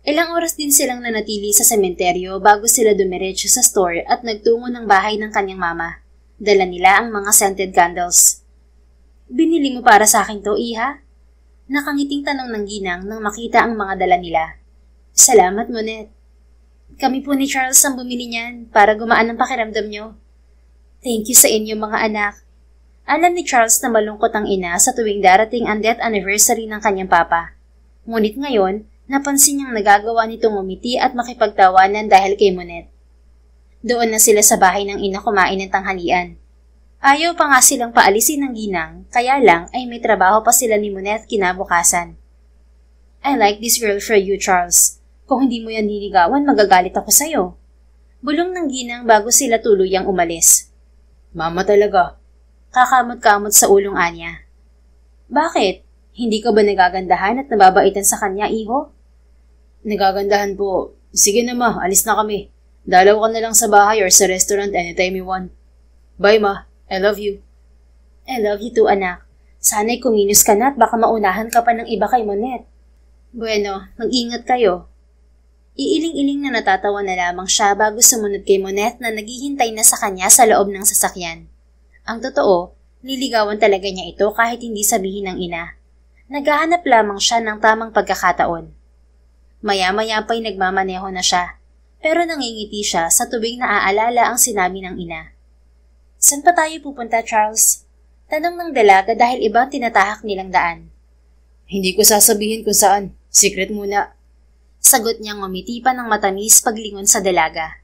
Ilang oras din silang nanatili sa sementeryo bago sila dumiretso sa store at nagtungo ng bahay ng kanyang mama. Dala nila ang mga scented candles. Binili mo para sa akin to, Iha? Nakangiting tanong ng ginang nang makita ang mga dala nila. Salamat, Monet. Kami po ni Charles ang bumili niyan para gumaan ang pakiramdam nyo. Thank you sa inyo mga anak. Alam ni Charles na malungkot ang ina sa tuwing darating ang death anniversary ng kanyang papa. Ngunit ngayon, napansin niyang nagagawa nitong umiti at makipagtawanan dahil kay Monet. Doon na sila sa bahay ng ina kumain ng tanghalian. Ayaw pa nga silang paalisin ng ginang, kaya lang ay may trabaho pa sila ni Monet kinabukasan. I like this girl for you, Charles. Kung hindi mo yan niligawan, magagalit ako sa'yo. Bulong ng ginang bago sila tuluyang umalis. Mama talaga. Kakamot-kamot sa ulong Anya. Bakit? Hindi ka ba nagagandahan at nababaitan sa kanya, iho? Nagagandahan po. Sige na ma, alis na kami. Dalaw ka na lang sa bahay or sa restaurant anytime you want. Bye ma, I love you. I love you too, anak. Sana'y kumilos ka na at baka maunahan ka pa ng iba kay Monet. Bueno, mag-ingat kayo. Iiling-iling na natatawa na lamang siya bago sumunod kay Monet na naghihintay na sa kanya sa loob ng sasakyan. Ang totoo, liligawan talaga niya ito kahit hindi sabihin ng ina. Naghahanap lamang siya ng tamang pagkakataon. Maya-maya pa'y nagmamaneho na siya, pero nangingiti siya sa tuwing naaalala ang sinabi ng ina. Saan pa tayo pupunta, Charles? Tanong ng dalaga dahil ibang tinatahak nilang daan. Hindi ko sasabihin kung saan. Secret muna. Sagot niyang ngumiti pa ng matamis paglingon sa dalaga.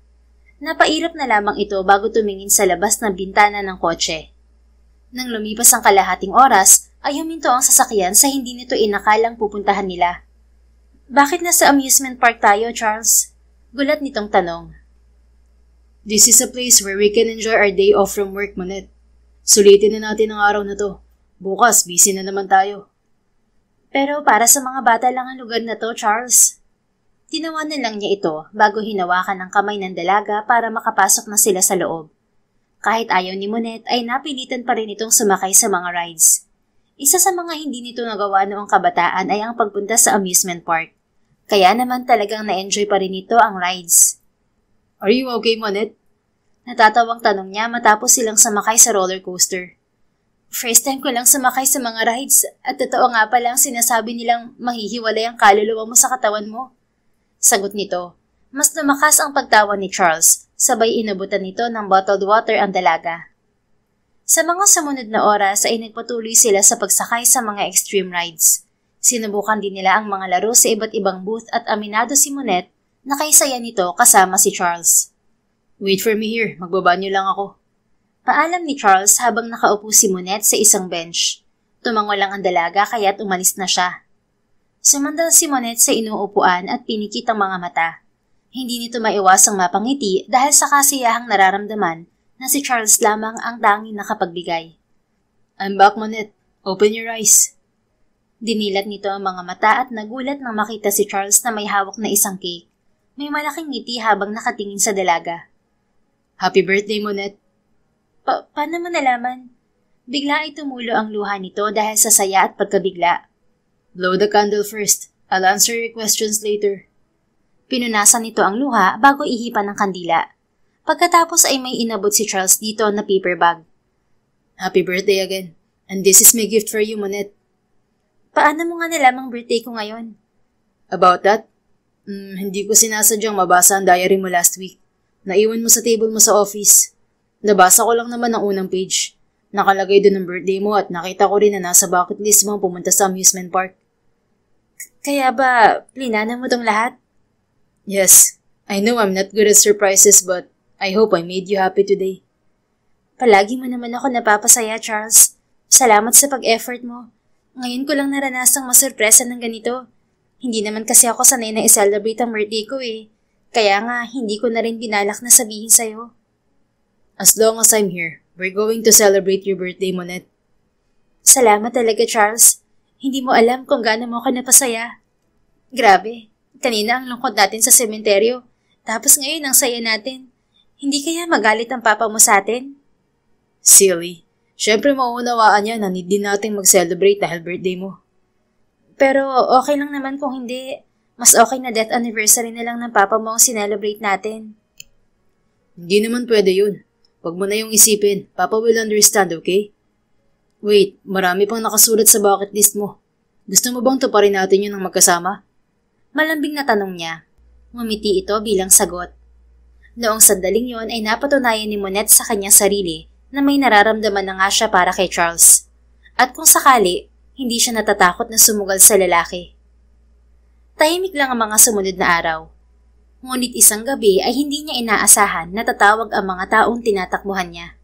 Napairap na lamang ito bago tumingin sa labas ng bintana ng kotse. Nang lumipas ang kalahating oras, ay huminto ang sasakyan sa hindi nito inakalang pupuntahan nila. Bakit nasa amusement park tayo, Charles? Gulat nitong tanong. This is a place where we can enjoy our day off from work, Monet. Sulitin na natin ang araw na to. Bukas, busy na naman tayo. Pero para sa mga bata lang ang lugar na to, Charles. Tinawanan lang niya ito bago hinawakan ang kamay ng dalaga para makapasok na sila sa loob. Kahit ayaw ni Monet ay napilitan pa rin itong sumakay sa mga rides. Isa sa mga hindi nito nagawa noong kabataan ay ang pagpunta sa amusement park. Kaya naman talagang na-enjoy pa rin ito ang rides. Are you okay, Monet? Natatawang tanong niya matapos silang sumakay sa roller coaster. First time ko lang sumakay sa mga rides at totoo nga pala ang sinasabi nilang mahihiwalay ang kaluluwa mo sa katawan mo. Sagot nito, mas lumakas ang pagtawa ni Charles, sabay inabutan nito ng bottled water ang dalaga. Sa mga sumunod na oras ay nagpatuloy sila sa pagsakay sa mga extreme rides. Sinubukan din nila ang mga laro sa iba't ibang booth at aminado si Monet na kaysaya nito kasama si Charles. Wait for me here, magbabanyo lang ako. Paalam ni Charles habang nakaupo si Monet sa isang bench. Tumango lang ang dalaga kaya't umalis na siya. Sumandal si Monet sa inuupuan at pinikit ang mga mata. Hindi nito maiwasang mapangiti dahil sa kasiyahang nararamdaman na si Charles lamang ang tanging nakapagbigay. I'm back, Monet. Open your eyes. Dinilat nito ang mga mata at nagulat nang makita si Charles na may hawak na isang cake. May malaking ngiti habang nakatingin sa dalaga. Happy birthday, Monet. Paano mo nalaman? Bigla ay tumulo ang luha nito dahil sa saya at pagkabigla. Blow the candle first. I'll answer your questions later. Pinunasan nito ang luha bago ihipan ng kandila. Pagkatapos ay may inabot si Charles dito na paper bag. Happy birthday again. And this is my gift for you, Monet. Paano mo nga nalamang birthday ko ngayon? About that? Hindi ko sinasadyang mabasa ang diary mo last week. Naiwan mo sa table mo sa office. Nabasa ko lang naman ang unang page. Nakalagay doon ang birthday mo at nakita ko rin na nasa bucket list mo ang pumunta sa amusement park. Kaya ba, plinana mo tong lahat? Yes. I know I'm not good at surprises but I hope I made you happy today. Palagi mo naman ako napapasaya, Charles. Salamat sa pag-effort mo. Ngayon ko lang naranasang masurpresa ng ganito. Hindi naman kasi ako sanay na i-celebrate ang birthday ko eh. Kaya nga, hindi ko na rin binalak na sabihin sa'yo. As long as I'm here, we're going to celebrate your birthday, Monet. Salamat talaga, Charles. Hindi mo alam kung gaano mo ako napasaya. Grabe, kanina ang lungkot natin sa sementeryo. Tapos ngayon ang saya natin. Hindi kaya magalit ang papa mo sa atin? Silly. Siyempre mauunawaan niya na need din nating mag-celebrate dahil birthday mo. Pero okay lang naman kung hindi. Mas okay na death anniversary na lang ng papa mo ang sinelebrate natin. Hindi naman pwede yun. Huwag mo na yung isipin. Papa will understand, okay? Wait, marami pang nakasulat sa bucket list mo. Gusto mo bang tuparin natin yun ng magkasama? Malambing na tanong niya. Ngumiti ito bilang sagot. Noong sandaling yon ay napatunayan ni Monette sa kanyang sarili na may nararamdaman na nga siya para kay Charles. At kung sakali, hindi siya natatakot na sumugal sa lalaki. Tahimik lang ang mga sumunod na araw. Ngunit isang gabi ay hindi niya inaasahan na tatawag ang mga taong tinatakbuhan niya.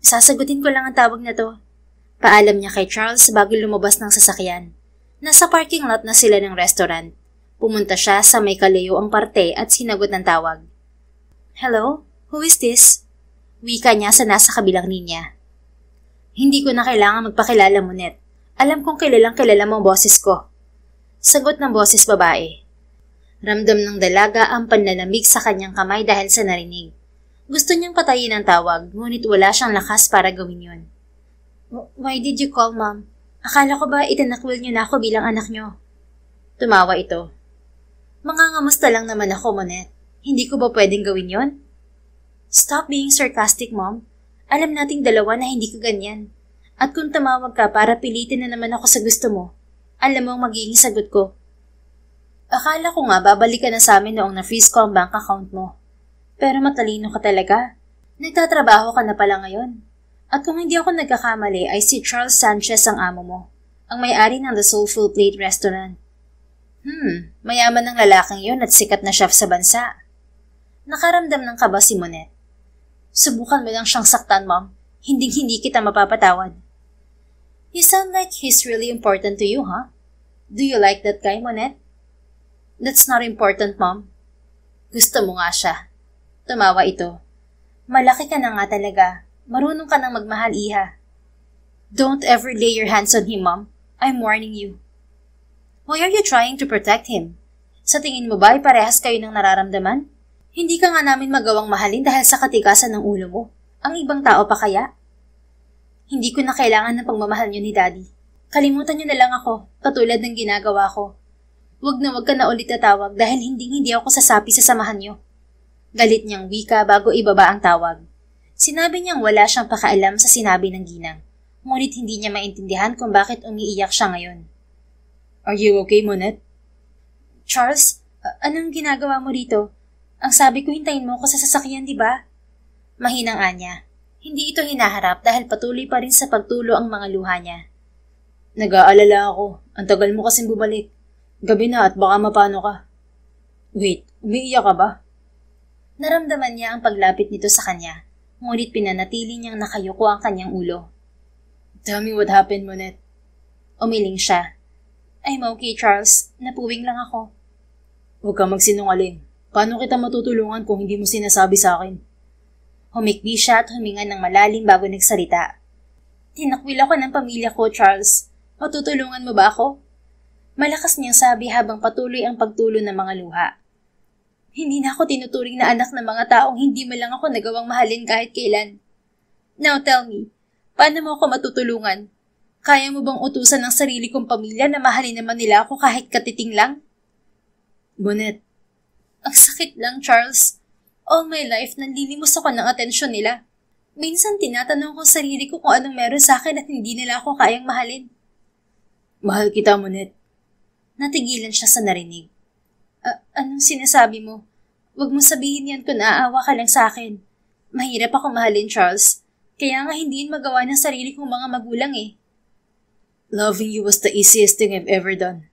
Sasagutin ko lang ang tawag na to. Paalam niya kay Charles bago lumabas ng sasakyan. Nasa parking lot na sila ng restaurant. Pumunta siya sa may kalayo ang parte at sinagot ng tawag. Hello? Who is this? Wika niya sa nasa kabilang linya. Hindi ko na kailangan magpakilala mo, Net. Alam kong kilalang kilala mo ang boses ko. Sagot ng boses babae. Ramdam ng dalaga ang panlalamig sa kanyang kamay dahil sa narinig. Gusto niyang patayin ang tawag, ngunit wala siyang lakas para gawin yun. Why did you call, Mom? Akala ko ba itinakwil niyo na ako bilang anak niyo? Tumawa ito. Mangangamusta lang naman ako, Monette. Hindi ko ba pwedeng gawin yon? Stop being sarcastic, Mom. Alam nating dalawa na hindi ka ganyan. At kung tumawag ka para pilitin na naman ako sa gusto mo, alam mo ang magiging sagot ko. Akala ko nga babalik ka na sa amin noong na-freeze ko ang bank account mo. Pero matalino ka talaga. Nagtatrabaho ka na pala ngayon. At kung hindi ako nagkakamali ay si Charles Sanchez ang amo mo, ang may-ari ng The Soulful Plate Restaurant. Mayaman ng lalaking yon at sikat na chef sa bansa. Nakaramdam ng kaba si Monette. Subukan mo lang siyang saktan, Mom. Hinding-hindi kita mapapatawad. You sound like he's really important to you, huh? Do you like that guy, Monette? That's not important, Mom. Gusto mo nga siya. Tumawa ito. Malaki ka na nga talaga. Marunong ka nang magmahal, Iha. Don't ever lay your hands on him, Mom. I'm warning you. Why are you trying to protect him? Sa tingin mo ba ay parehas kayo ng nararamdaman? Hindi ka nga namin magawang mahalin dahil sa katikasan ng ulo mo. Ang ibang tao pa kaya? Hindi ko na kailangan ng pagmamahal niyo ni Daddy. Kalimutan niyo na lang ako, katulad ng ginagawa ko. Huwag ka na ulit tatawag dahil hindi ako sasapi sa samahan niyo. Galit niyang wika bago ibaba ang tawag. Sinabi niyang wala siyang pakaalam sa sinabi ng ginang, ngunit hindi niya maintindihan kung bakit umiiyak siya ngayon. Are you okay, Monette? Charles, anong ginagawa mo dito? Ang sabi ko hintayin mo ako sa sasakyan, di ba? Mahinang anya. Hindi ito hinaharap dahil patuloy pa rin sa pagtulo ang mga luha niya. Nag-aalala ako. Ang tagal mo kasing bumalik. Gabi na at baka mapano ka. Wait, umiiyak ka ba? Naramdaman niya ang paglapit nito sa kanya, ngunit pinanatili niyang nakayuko ang kanyang ulo. Tell me what happened, Monette. Umiling siya. I'm okay, Charles. Napuwing lang ako. Huwag kang magsinungaling. Paano kita matutulungan kung hindi mo sinasabi sa akin? Humikbi siya at huminga ng malalim bago nagsalita. Tinakwil ako ng pamilya ko, Charles. Matutulungan mo ba ako? Malakas niyang sabi habang patuloy ang pagtulo ng mga luha. Hindi na ako tinuturing na anak ng mga taong hindi mo lang ako nagawang mahalin kahit kailan. Now tell me, paano mo ako matutulungan? Kaya mo bang utusan ng sarili kong pamilya na mahalin naman nila ako kahit katiting lang? Monette. Ang sakit lang, Charles. All my life, nanlilimos ako ng atensyon nila. Minsan tinatanong ko sarili ko kung anong meron sa akin at hindi nila ako kayang mahalin. Mahal kita, Monette. Natigilan siya sa narinig. Anong sinasabi mo? Huwag mo sabihin yan kung naaawa ka lang sa akin. Mahirap ako mahalin, Charles. Kaya nga hindi yun magawa ng sarili kong mga magulang eh. Loving you was the easiest thing I've ever done.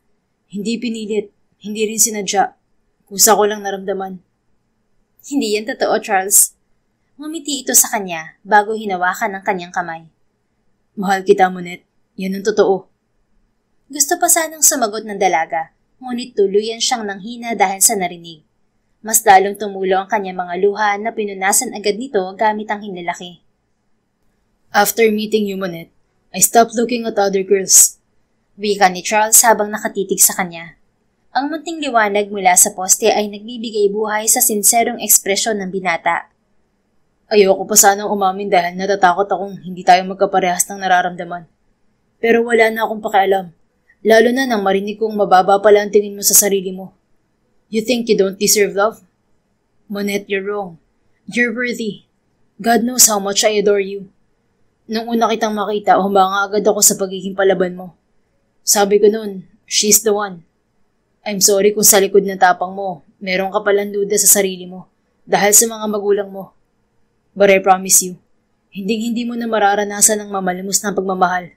Hindi pinilit, hindi rin sinadya. Kusa ko lang naramdaman. Hindi yan totoo, Charles. Ngumiti ito sa kanya bago hinawakan ng kanyang kamay. Mahal kita, Monette. Yan ang totoo. Gusto pa sanang sumagot ng dalaga, ngunit tuluyan siyang nanghina dahil sa narinig. Mas lalong tumulo ang kanyang mga luha na pinunasan agad nito gamit ang hinlalaki. After meeting you, Monette, I stopped looking at other girls. Wika ni Charles habang nakatitig sa kanya. Ang munting liwanag mula sa poste ay nagbibigay buhay sa sinserong ekspresyon ng binata. Ayoko pa sanang umamin dahil natatakot akong hindi tayo magkaparehas ng nararamdaman. Pero wala na akong pakialam. Lalo na nang marinig kong mababa pala ang tingin mo sa sarili mo. You think you don't deserve love? Monette, you're wrong. You're worthy. God knows how much I adore you. Nung una kitang makita, humanga agad ako sa pagiging palaban mo. Sabi ko noon, she's the one. I'm sorry kung sa likod ng tapang mo, meron ka palang duda sa sarili mo dahil sa mga magulang mo. But I promise you, hindi mo na mararanasan ang mamalimos ng pagmamahal.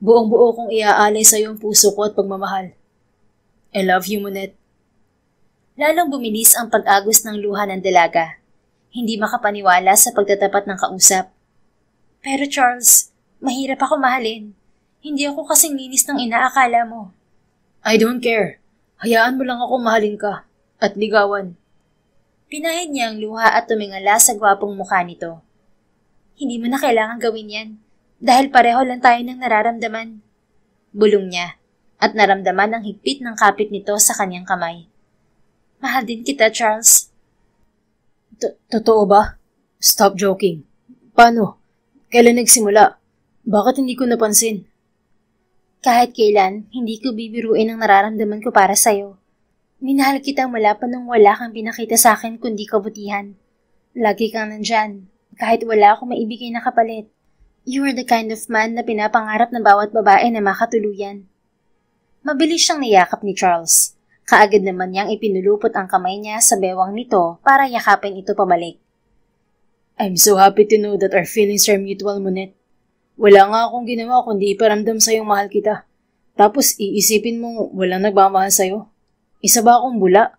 Buong-buo kong iaalay sa iyo ang puso ko at pagmamahal. I love you, Monette. Lalong bumilis ang pag-agos ng luha ng dalaga. Hindi makapaniwala sa pagtatapat ng kausap. Pero Charles, mahirap ako mahalin. Hindi ako kasing linis ng inaakala mo. I don't care. Hayaan mo lang ako mahalin ka at ligawan. Pinahid niya ang luha at tumingala sa gwapong mukha nito. Hindi mo na kailangan gawin yan dahil pareho lang tayo ng nararamdaman. Bulong niya at naramdaman ang higpit ng kapit nito sa kanyang kamay. Mahal din kita, Charles. Totoo ba? Stop joking. Paano? Kailan nagsimula? Bakit hindi ko napansin? Kahit kailan, hindi ko bibiruin ang nararamdaman ko para sa'yo. Minahal kita mula pa nung wala kang pinakita sa akin kundi kabutihan. Lagi kang nandyan, kahit wala akong maibigay na kapalit. You are the kind of man na pinapangarap ng bawat babae na makatuluyan. Mabilis siyang niyakap ni Charles. Kaagad naman niyang ipinulupot ang kamay niya sa bewang nito para yakapin ito pabalik. I'm so happy to know that our feelings are mutual, Monette. Wala nga akong ginawa kundi iparamdam sa'yong mahal kita. Tapos iisipin mong walang nagmamahal sa'yo. Isa ba akong bula?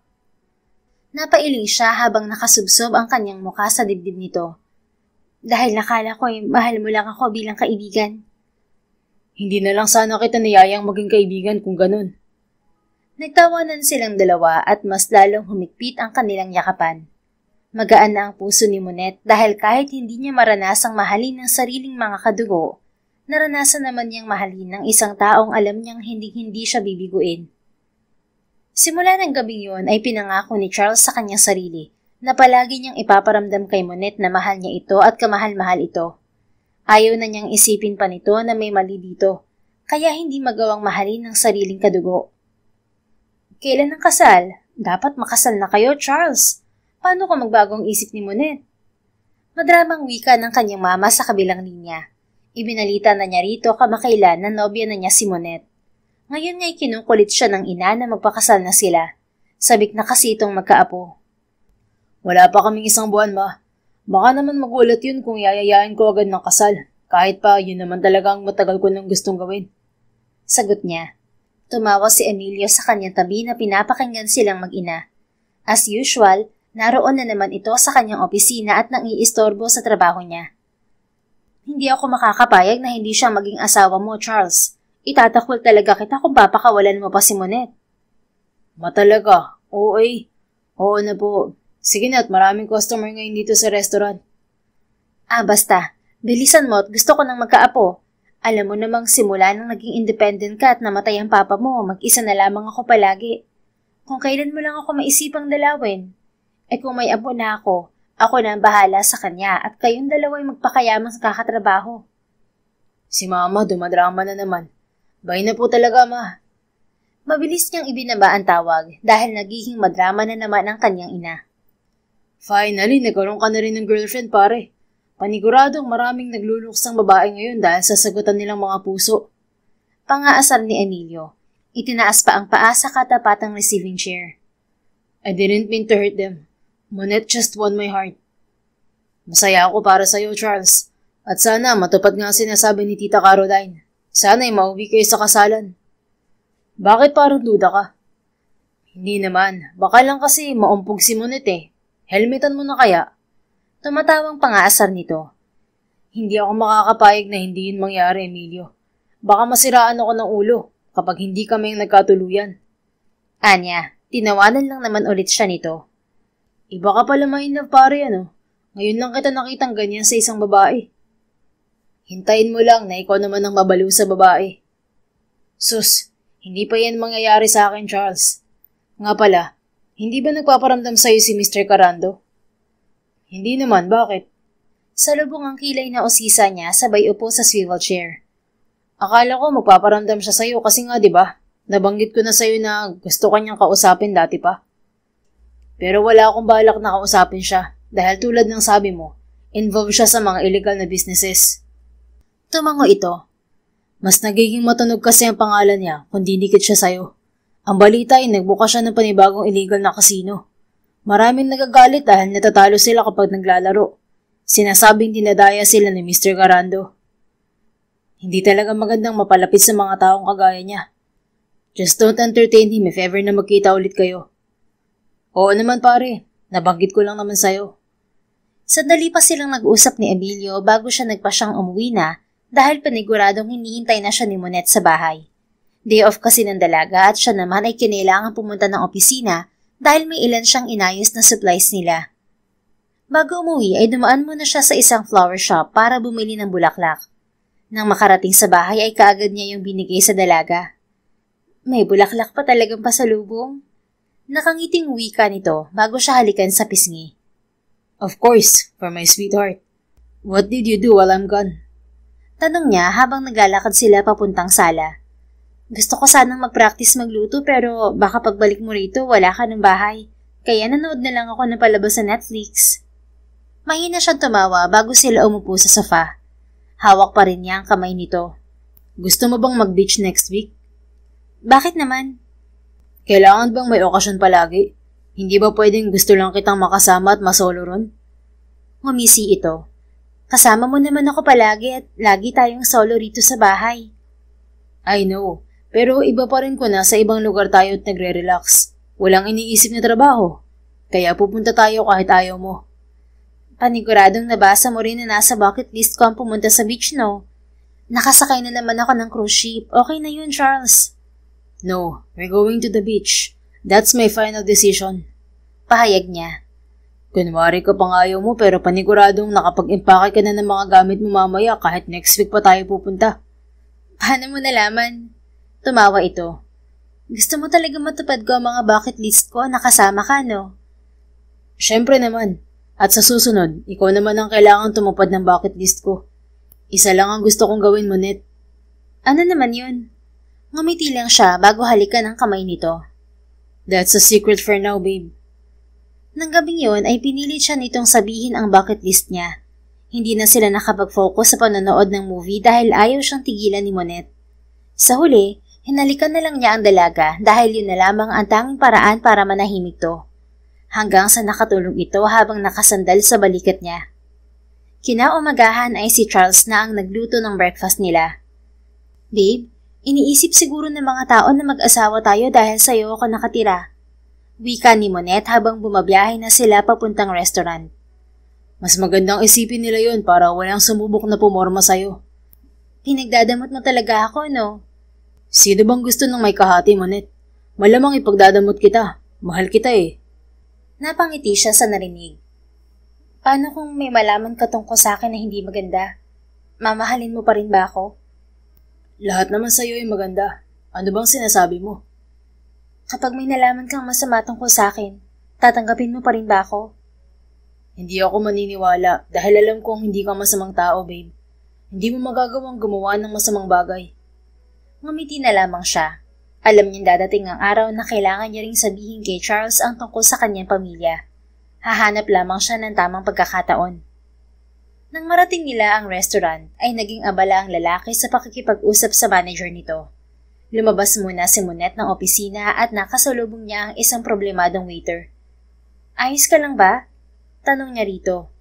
Napailing siya habang nakasubsob ang kanyang mukha sa dibdib nito. Dahil nakala ko mahal mo lang ako bilang kaibigan. Hindi na lang sana kita niyayang maging kaibigan kung ganun. Nagtawanan silang dalawa at mas lalong humigpit ang kanilang yakapan. Magaan na ang puso ni Monette dahil kahit hindi niya maranasang mahalin ng sariling mga kadugo, naranasan naman niyang mahalin ng isang taong alam niyang hindi siya bibiguin. Simula ng gabing yun ay pinangako ni Charles sa kanyang sarili na palagi niyang ipaparamdam kay Monette na mahal niya ito at kamahal-mahal ito. Ayaw na niyang isipin pa nito na may mali dito, kaya hindi magawang mahalin ng sariling kadugo. Kailan ang kasal? Dapat makasal na kayo, Charles. Paano ka magbagong isip ni Monette? Madramang wika ng kanyang mama sa kabilang linya. Ibinalita na niya rito kamakailan na nobya na niya si Monette. Ngayon nga'y kinukulit siya ng ina na magpakasal na sila. Sabik na kasi itong magkaapo. Wala pa kaming isang buwan, ma. Baka naman magulat yun kung yayayain ko agad ng kasal. Kahit pa yun naman talaga ang matagal ko nang gustong gawin. Sagot niya. Tumawa si Emilio sa kanyang tabi na pinapakinggan silang mag-ina. As usual, naroon na naman ito sa kanyang opisina at nang-iistorbo sa trabaho niya. Hindi ako makakapayag na hindi siya maging asawa mo, Charles. Itatakwil talaga kita kung papakawalan mo pa si Monette. Matalaga? Oo eh. Oo na po. Sige na at maraming customer ngayon dito sa restaurant. Basta. Bilisan mo at gusto ko nang magkaapo. Alam mo namang simula nang naging independent ka at namatay ang papa mo, mag-isa na lamang ako palagi. Kung kailan mo lang ako maisipang dalawin. Kung may apo na ako na ang bahala sa kanya at kayong dalawa'y magpakayaman sa kakatrabaho. Si mama dumadrama na naman. Bay na po talaga, ma. Mabilis niyang ibinaba ang tawag dahil nagiging madrama na naman ang kanyang ina. Finally, nagkaroon ka na rin ng girlfriend, pare. Paniguradong maraming nagluluksang babae ngayon dahil sa sagutan nilang mga puso. Pangaasar ni Emilio. Itinaas pa ang paa sa katapatang receiving chair. I didn't mean to hurt them. Monette just won my heart. Masaya ako para sa'yo, Charles. At sana matupad nga sinasabi ni Tita Caroline. Sana'y mauwi kayo sa kasalan. Bakit parang duda ka? Hindi naman. Baka lang kasi maumpog si Monette eh. Helmetan mo na kaya? Tumatawang pangaasar nito. Hindi ako makakapayag na hindi yun mangyari, Emilio. Baka masiraan ako ng ulo kapag hindi kami nagkatuluyan. Anya, tinawanan lang naman ulit siya nito. Iba ka pala ma-inlove pare ano. Ngayon lang kita nakitang ganyan sa isang babae. Hintayin mo lang na ikaw naman ang mabaliw sa babae. Sus, hindi pa yan mangyayari sa akin, Charles. Nga pala, hindi ba nagpaparamdam sa'yo si Mr. Carando? Hindi naman, bakit? Salubong ang kilay na usisa niya sabay upo sa swivel chair. Akala ko magpaparamdam siya sa'yo kasi nga 'di ba? Nabanggit ko na sa'yo na gusto kanyang kausapin dati pa. Pero wala akong balak na kausapin siya dahil tulad ng sabi mo, involved siya sa mga illegal na businesses. Tumango ito. Mas nagiging matunog kasi ang pangalan niya kung dinikit siya sa'yo. Ang balita ay nagbuka siya ng panibagong illegal na casino. Maraming nagagalit dahil natatalo sila kapag naglalaro. Sinasabing dinadaya sila ni Mr. Garando. Hindi talaga magandang mapalapit sa mga taong kagaya niya. Just don't entertain him if ever na magkita ulit kayo. Oo naman pare, nabanggit ko lang naman sa'yo. Sandali pa silang nag-usap ni Emilio bago siya nagpasyang umuwi na dahil paniguradong hinihintay na siya ni Monette sa bahay. Day off kasi ng dalaga at siya naman ay kinailangan pumunta ng opisina dahil may ilan siyang inayos na supplies nila. Bago umuwi ay dumaan muna siya sa isang flower shop para bumili ng bulaklak. Nang makarating sa bahay ay kaagad niya yung binigay sa dalaga. May bulaklak pa talagang pasalubong. Nakangiting wika nito bago siya halikan sa pisngi. Of course, for my sweetheart. What did you do while I'm gone? Tanong niya habang naglalakad sila papuntang sala. Gusto ko sanang mag-practice magluto pero baka pagbalik mo rito wala ka ng bahay. Kaya nanood na lang ako ng palabas sa Netflix. Mahina siyang tumawa bago sila umupo sa sofa. Hawak pa rin niya ang kamay nito. Gusto mo bang mag-beach next week? Bakit naman? Kailangan bang may okasyon palagi? Hindi ba pwedeng gusto lang kitang makasama at masolo ron? Ngumisi ito. Kasama mo naman ako palagi at lagi tayong solo rito sa bahay. I know, pero iba pa rin ko na sa ibang lugar tayo at nagre-relax. Walang iniisip na trabaho. Kaya pupunta tayo kahit ayaw mo. Paniguradong nabasa mo rin na nasa bucket list ko ang pumunta sa beach, no? Nakasakay na naman ako ng cruise ship. Okay na yun, Charles. No, we're going to the beach. That's my final decision. Pahayag niya. Kunwari ka pang ayaw mo pero paniguradong nakapag-impake ka na ng mga gamit mo mamaya kahit next week pa tayo pupunta. Paano mo nalaman? Tumawa ito. Gusto mo talaga matupad ko ang mga bucket list ko, nakasama ka, no? Siyempre naman. At sa susunod, ikaw naman ang kailangan tumupad ng bucket list ko. Isa lang ang gusto kong gawin, Monette. Ano naman yun? Ngumiti lang siya bago halikan ang kamay nito. That's a secret for now, babe. Nang gabing yun ay pinilit siya nitong sabihin ang bucket list niya. Hindi na sila nakapag-focus sa panonood ng movie dahil ayaw siyang tigilan ni Monette. Sa huli, hinalikan na lang niya ang dalaga dahil yun na lamang ang tanging paraan para manahimik to. Hanggang sa nakatulog ito habang nakasandal sa balikat niya. Kinaumagahan ay si Charles na ang nagluto ng breakfast nila. Babe, iniisip siguro ng mga tao na mag-asawa tayo dahil sa'yo ako nakatira. Wika ni Monette habang bumabiyahe na sila papuntang restaurant. Mas magandang isipin nila yon para walang sumubok na pumorma sa'yo. Pinagdadamot mo talaga ako, no? Sino bang gusto ng may kahati, Monette? Malamang ipagdadamot kita. Mahal kita eh. Napangiti siya sa narinig. Paano kung may malaman ka tungkol sa akin na hindi maganda? Mamahalin mo pa rin ba ako? Lahat naman sa'yo ay maganda. Ano bang sinasabi mo? Kapag may nalaman kang masama tungkol sa akin, tatanggapin mo pa rin ba ako? Hindi ako maniniwala dahil alam kong hindi ka masamang tao, babe. Hindi mo magagawang gumawa ng masamang bagay. Ngumiti na lamang siya. Alam niyang dadating ang araw na kailangan niya ring sabihin kay Charles ang tungkol sa kanyang pamilya. Hahanap lamang siya ng tamang pagkakataon. Nang marating nila ang restaurant, ay naging abala ang lalaki sa pakikipag-usap sa manager nito. Lumabas muna si Monette ng opisina at nakasalubong niya ang isang problemadong waiter. Ayos ka lang ba? Tanong niya rito.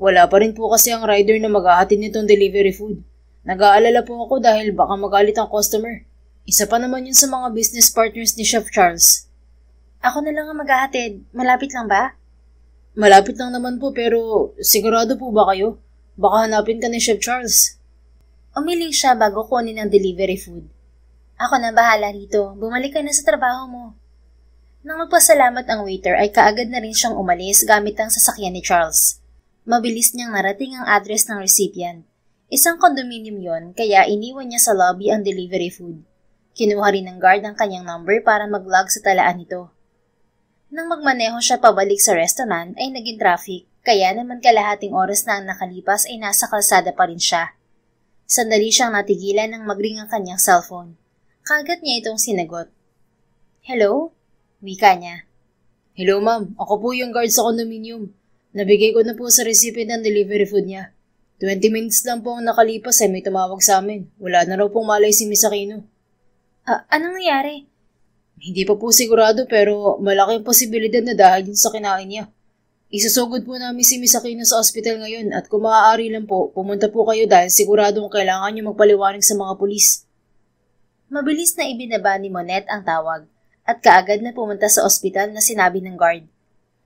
Wala pa rin po kasi ang rider na maghahatid nitong delivery food. Nag-aalala po ako dahil baka magalit ang customer. Isa pa naman yun sa mga business partners ni Chef Charles. Ako na lang ang maghahatid. Malapit lang ba? Malapit lang naman po pero sigurado po ba kayo? Baka hanapin ka ni Chef Charles. Umiling siya bago kunin ang delivery food. Ako na bahala rito. Bumalik ka na sa trabaho mo. Nang magpasalamat ang waiter ay kaagad na rin siyang umalis gamit ang sasakyan ni Charles. Mabilis niyang narating ang address ng recipient. Isang condominium yon kaya iniwan niya sa lobby ang delivery food. Kinuha rin ng guard ang kanyang number para mag-log sa talaan nito. Nang magmaneho siya pabalik sa restaurant ay naging traffic kaya naman kalahating oras na ang nakalipas ay nasa kalsada pa rin siya. Sandali siyang natigilan nang magring ang kanyang cellphone. Kaagad niya itong sinagot. Hello? Wika niya. Hello ma'am, ako po yung guard sa condominium. Nabigay ko na po sa recipient ang delivery food niya. 20 minutes lang po ang nakalipas ay may tumawag sa amin. Wala na raw pong malay si Miss Aquino. Anong nangyari? Hindi pa po sigurado pero malaki ang posibilidad na dahil yun sa kinain niya. Isusugod po namin si Miss Aquino sa ospital ngayon at kung maaari lang po, pumunta po kayo dahil siguradong kailangan niyo magpaliwanag sa mga pulis. Mabilis na ibinaba ni Monette ang tawag at kaagad na pumunta sa ospital na sinabi ng guard.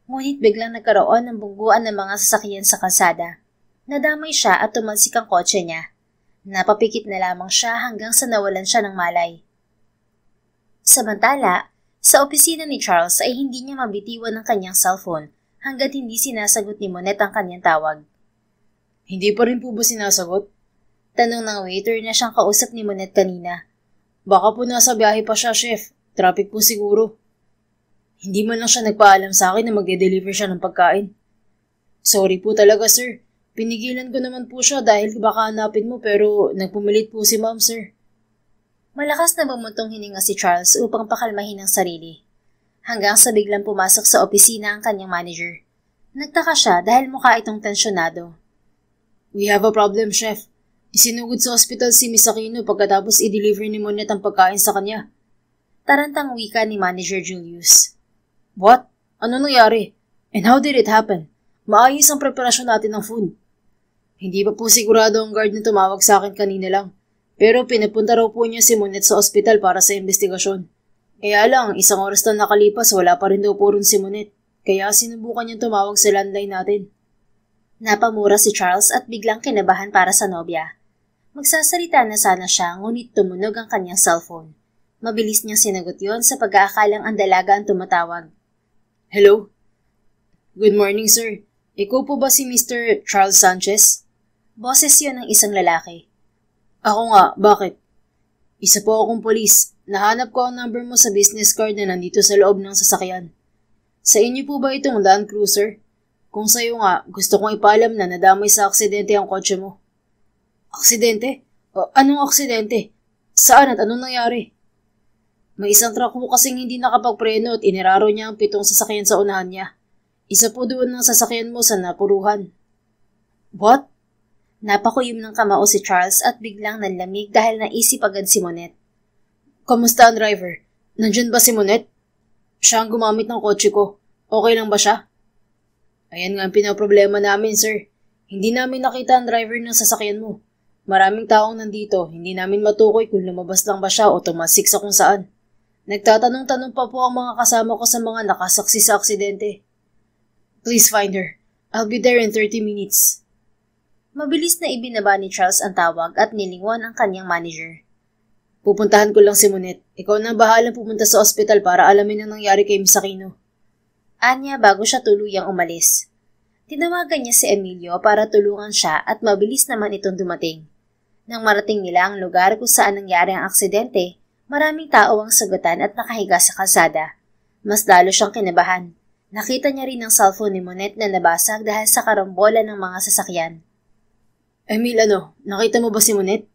Ngunit biglang nagkaroon ng bungguan ng mga sasakyan sa kalsada. Nadamay siya at tumalsik ang kotse niya. Napapikit na lamang siya hanggang sa nawalan siya ng malay. Samantala, sa opisina ni Charles ay hindi niya mabitiwan ang kanyang cellphone hanggat hindi sinasagot ni Monette ang kanyang tawag. Hindi pa rin po ba sinasagot? Tanong ng waiter na siyang kausap ni Monette kanina. Baka po nasa biyahe pa siya, chef. Traffic po siguro. Hindi man lang siya nagpaalam sa akin na magde-deliver siya ng pagkain. Sorry po talaga, sir. Pinigilan ko naman po siya dahil baka hanapin mo pero nagpumilit po si ma'am, sir. Malakas na bumuntong hininga si Charles upang pakalmahin ang sarili. Hanggang sa biglang pumasok sa opisina ang kanyang manager. Nagtaka siya dahil mukha itong tensyonado. We have a problem, chef. Isinugod sa ospital si Miss Aquino pagkatapos i-deliver ni Monette ang pagkain sa kanya. Tarantang wika ni Manager Julius. What? Ano nangyari? And how did it happen? Maayos ang preparasyon natin ng food. Hindi pa po sigurado ang guard na tumawag sa akin kanina lang. Pero pinapunta raw po niya si Monette sa ospital para sa investigasyon. Kaya lang, isang oras na nakalipas, wala pa rin daw po rin si Monette. Kaya sinubukan niyang tumawag sa landline natin. Napamura si Charles at biglang kinabahan para sa nobya. Magsasalita na sana siya ngunit tumunog ang kanyang cellphone. Mabilis niyang sinagot yon sa pag-aakalang ang dalaga ang tumatawag. Hello? Good morning, sir. Ikaw po ba si Mr. Charles Sanchez? Boses yon ng isang lalaki. Ako nga, bakit? Isa po akong polis. Nahanap ko ang number mo sa business card na nandito sa loob ng sasakyan. Sa inyo po ba itong Land Cruiser? Kung sa'yo nga, gusto kong ipaalam na nadamay sa aksidente ang kotse mo. Aksidente? Anong aksidente? Saan at anong nangyari? May isang truck po kasing hindi nakapagpreno at iniraro niya ang 7 sasakyan sa unahan niya. Isa po doon ng sasakyan mo sa napuruhan. What? Napakuyom ng kamao si Charles at biglang nanlamig dahil naisip agad si Monette. Kamusta ang driver? Nandyan ba si Monette? Siya ang gumamit ng kotse ko. Okay lang ba siya? Ayan nga ang pinaproblema namin, sir. Hindi namin nakita ang driver ng sasakyan mo. Maraming taong nandito, hindi namin matukoy kung lumabas lang ba siya o tumasik sa kung saan. Nagtatanong-tanong pa po ang mga kasama ko sa mga nakasaksi sa aksidente. Please find her. I'll be there in 30 minutes. Mabilis na ibinaba ni Charles ang tawag at nilingon ang kanyang manager. Pupuntahan ko lang si Monette. Ikaw na bahalang pumunta sa ospital para alamin ang nangyari kay Miss Aquino. Anya bago siya tuluyang umalis. Tinawagan niya si Emilio para tulungan siya at mabilis naman itong dumating. Nang marating nila ang lugar kung saan nangyari ang aksidente, maraming tao ang sagutan at nakahiga sa kalsada. Mas lalo siyang kinabahan. Nakita niya rin ang cellphone ni Monette na nabasag dahil sa karambola ng mga sasakyan. Emil, nakita mo ba si Monette?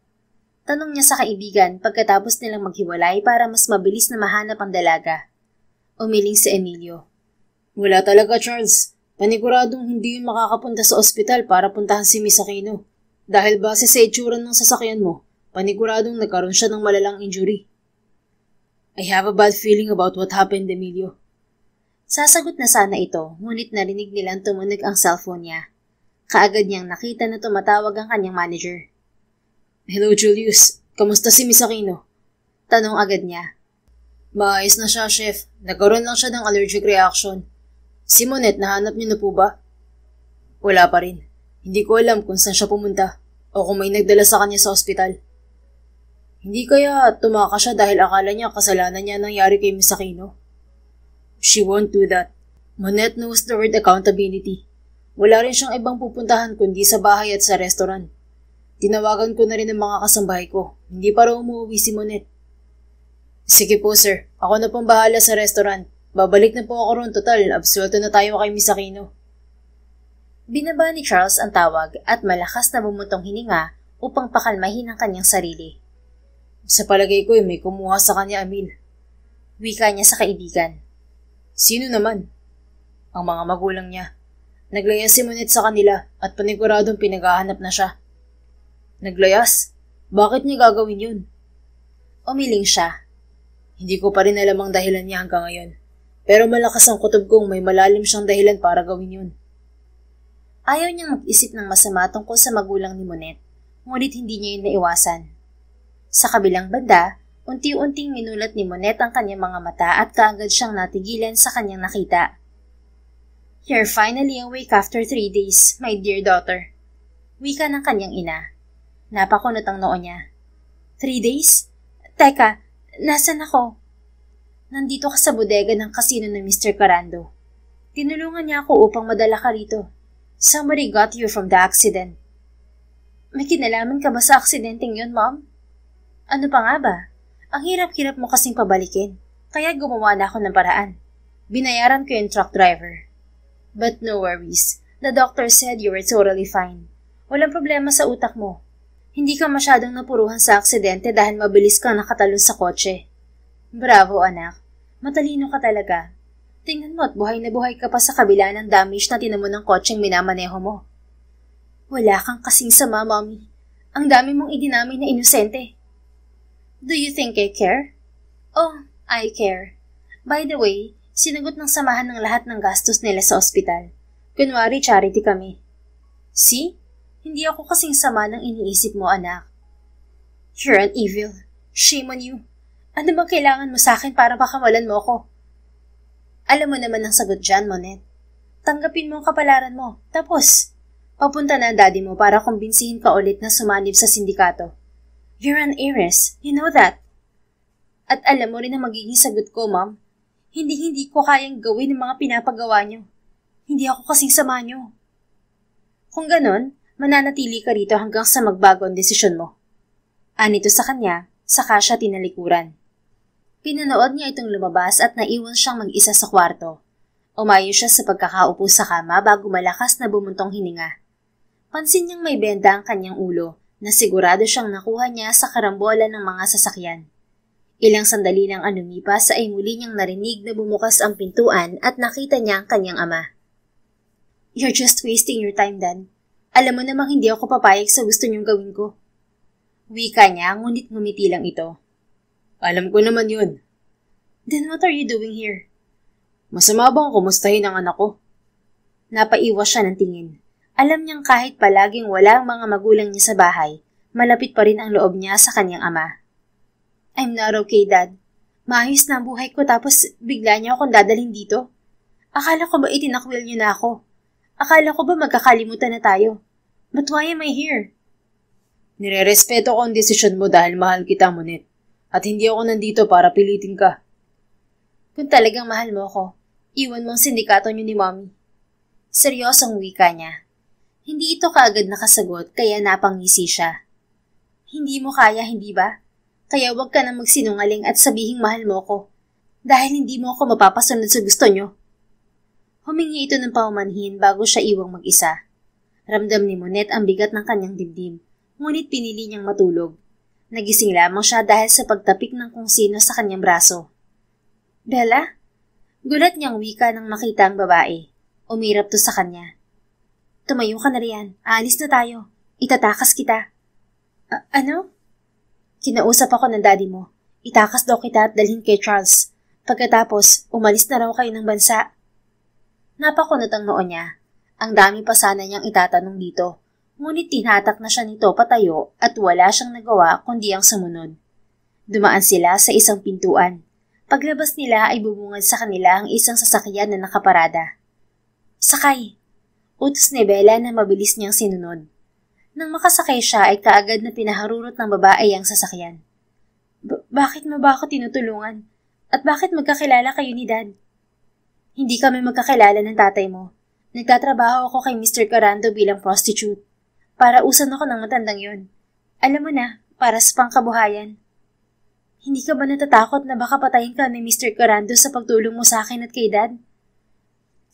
Tanong niya sa kaibigan pagkatapos nilang maghiwalay para mas mabilis na mahanap ang dalaga. Umiling si Emilio. Wala talaga, Charles. Paniguradong hindi yun makakapunta sa ospital para puntahan si Miss Aquino. Dahil base sa itsura ng sasakyan mo, paniguradong nagkaroon siya ng malalang injury. I have a bad feeling about what happened, Emilio. Sasagot na sana ito, ngunit narinig nilang tumunog ang cellphone niya. Kaagad niyang nakita na tumatawag ang kanyang manager. Hello, Julius. Kamusta si Miss Aquino? Tanong agad niya. Maayos na siya, chef. Nagkaroon lang siya ng allergic reaction. Si Monette, nahanap niyo na po ba? Wala pa rin. Hindi ko alam kung saan siya pumunta o kung may nagdala sa kanya sa ospital. Hindi kaya tumaka siya dahil akala niya kasalanan niya nangyari kay Miss Aquino? She won't do that. Monette knows the word accountability. Wala rin siyang ibang pupuntahan kundi sa bahay at sa restaurant. Tinawagan ko na rin ang mga kasambahay ko. Hindi pa raw umuwi si Monette. Sige po, sir. Ako na pong bahala sa restaurant. Babalik na po ako ron total. Absuelto na tayo kay Miss Aquino. Binaba ni Charles ang tawag at malakas na bumutong hininga upang pakalmahin ang kanyang sarili. Sa palagay ko may kumuha sa kanya, Emil. Wika niya sa kaibigan. Sino naman? Ang mga magulang niya. Naglayas si Monette sa kanila at paniguradong pinaghahanap na siya. Naglayas? Bakit niya gagawin yun? Umiling siya. Hindi ko pa rin alam ang dahilan niya hanggang ngayon. Pero malakas ang kutob kong may malalim siyang dahilan para gawin yun. Ayaw niyang mag-isip ng masama tungkol sa magulang ni Monette, ngunit hindi niya yun naiwasan. Sa kabilang banda, unti-unting minulat ni Monette ang kanyang mga mata at kaagad siyang natigilan sa kanyang nakita. You're finally awake after 3 days, my dear daughter. Wika ng kanyang ina. Napakunot ang noo niya. 3 days? Teka, nasan ako? Nandito ka sa bodega ng kasino ng Mr. Carando. Tinulungan niya ako upang madala ka rito. Somebody got you from the accident. May kinalaman ka ba sa aksidenteng yun, Mom? Ano pa nga ba? Ang hirap-hirap mo kasing pabalikin, kaya gumawa na ako ng paraan. Binayaran ko yung truck driver. But no worries. The doctor said you were totally fine. Walang problema sa utak mo. Hindi ka masyadong napuruhan sa aksidente dahil mabilis kang nakatalon sa kotse. Bravo, anak. Matalino ka talaga. Tingnan mo at buhay na buhay ka pa sa kabila ng damage na tinamo ng kotseng minamaneho mo. Wala kang kasing sama, Mommy. Ang dami mong idinamay na inosente. Do you think I care? Oh, I care. By the way, sinagot ng samahan ng lahat ng gastos nila sa ospital. Kunwari, charity kami. See? Hindi ako kasing sama ng iniisip mo, anak. You're an evil. Shame on you. Ano bang kailangan mo sa akin para makamalan mo ko? Alam mo naman ang sagot dyan, Monette. Tanggapin mo ang kapalaran mo. Tapos, papunta na ang daddy mo para kumbinsihin ka ulit na sumanib sa sindikato. You're an heiress. You know that. At alam mo rin ang magiging sagot ko, Mom. Hindi ko kayang gawin ang mga pinapagawa niyo. Hindi ako kasing sama niyo. Kung ganon, mananatili ka rito hanggang sa magbago ang desisyon mo. Anito sa kanya, saka siya tinalikuran. Pinanood niya itong lumabas at naiwan siyang mag-isa sa kwarto. Umayo siya sa pagkakaupo sa kama bago malakas na bumuntong hininga. Pansin niyang may benda ang kanyang ulo na sigurado siyang nakuha niya sa karambola ng mga sasakyan. Ilang sandali lang lumipas ay muli niyang narinig na bumukas ang pintuan at nakita niya ang kanyang ama. You're just wasting your time, Dad. Alam mo namang hindi ako papayag sa gusto niyong gawin ko. Wika niya, ngunit ngumiti lang ito. Alam ko naman yun. Then what are you doing here? Masama bang kumustahin ang anak ko? Napaiwas siya ng tingin. Alam niyang kahit palaging wala ang mga magulang niya sa bahay, malapit pa rin ang loob niya sa kanyang ama. I'm not okay, Dad. Maayos na ang buhay ko tapos bigla niya akong dadalhin dito. Akala ko ba itinakwil niyo na ako? Akala ko ba magkakalimutan na tayo? But why am I here? Nirerespeto ko ang desisyon mo dahil mahal kita, Monette. At hindi ako nandito para pilitin ka. Kung talagang mahal mo ako, iwan mo ang sindikato niyo ni Mommy. Seryosong wika niya. Hindi ito kaagad nakasagot kaya napangisi siya. Hindi mo kaya, hindi ba? Kaya huwag ka na magsinungaling at sabihing mahal mo ko. Dahil hindi mo ako mapapasunod sa gusto niyo. Humingi ito ng paumanhin bago siya iwang mag-isa. Ramdam ni Monette ang bigat ng kanyang dibdib, ngunit pinili niyang matulog. Nagising lamang siya dahil sa pagtapik ng kung sino sa kanyang braso. Bella? Gulat niyang wika nang makita ang babae. Umirap to sa kanya. Tumayo ka na riyan. Aalis na tayo. Itatakas kita. Ano? Kinausap ako ng daddy mo. Itakas daw kita at dalhin kay Charles. Pagkatapos, umalis na raw kayo ng bansa. Napakunot ang noo niya. Ang dami pa sana niyang itatanong dito. Ngunit tinatak na siya nito patayo at wala siyang nagawa kundi ang sumunod. Dumaan sila sa isang pintuan. Paglabas nila ay bubungad sa kanila ang isang sasakyan na nakaparada. Sakay! Utos ni Bella na mabilis niyang sinunod. Nang makasakay siya ay kaagad na pinaharurot ng babae ang sasakyan. Bakit mo ba ako tinutulungan? At bakit magkakilala kayo ni Dad? Hindi kami magkakilala ng tatay mo. Nagtatrabaho ako kay Mr. Carando bilang prostitute. Para usan ako ng matandang yon. Alam mo na, para sa pangkabuhayan. Hindi ka ba natatakot na baka patayin ka ni Mr. Carando sa pagtulong mo sa akin at kay Dad?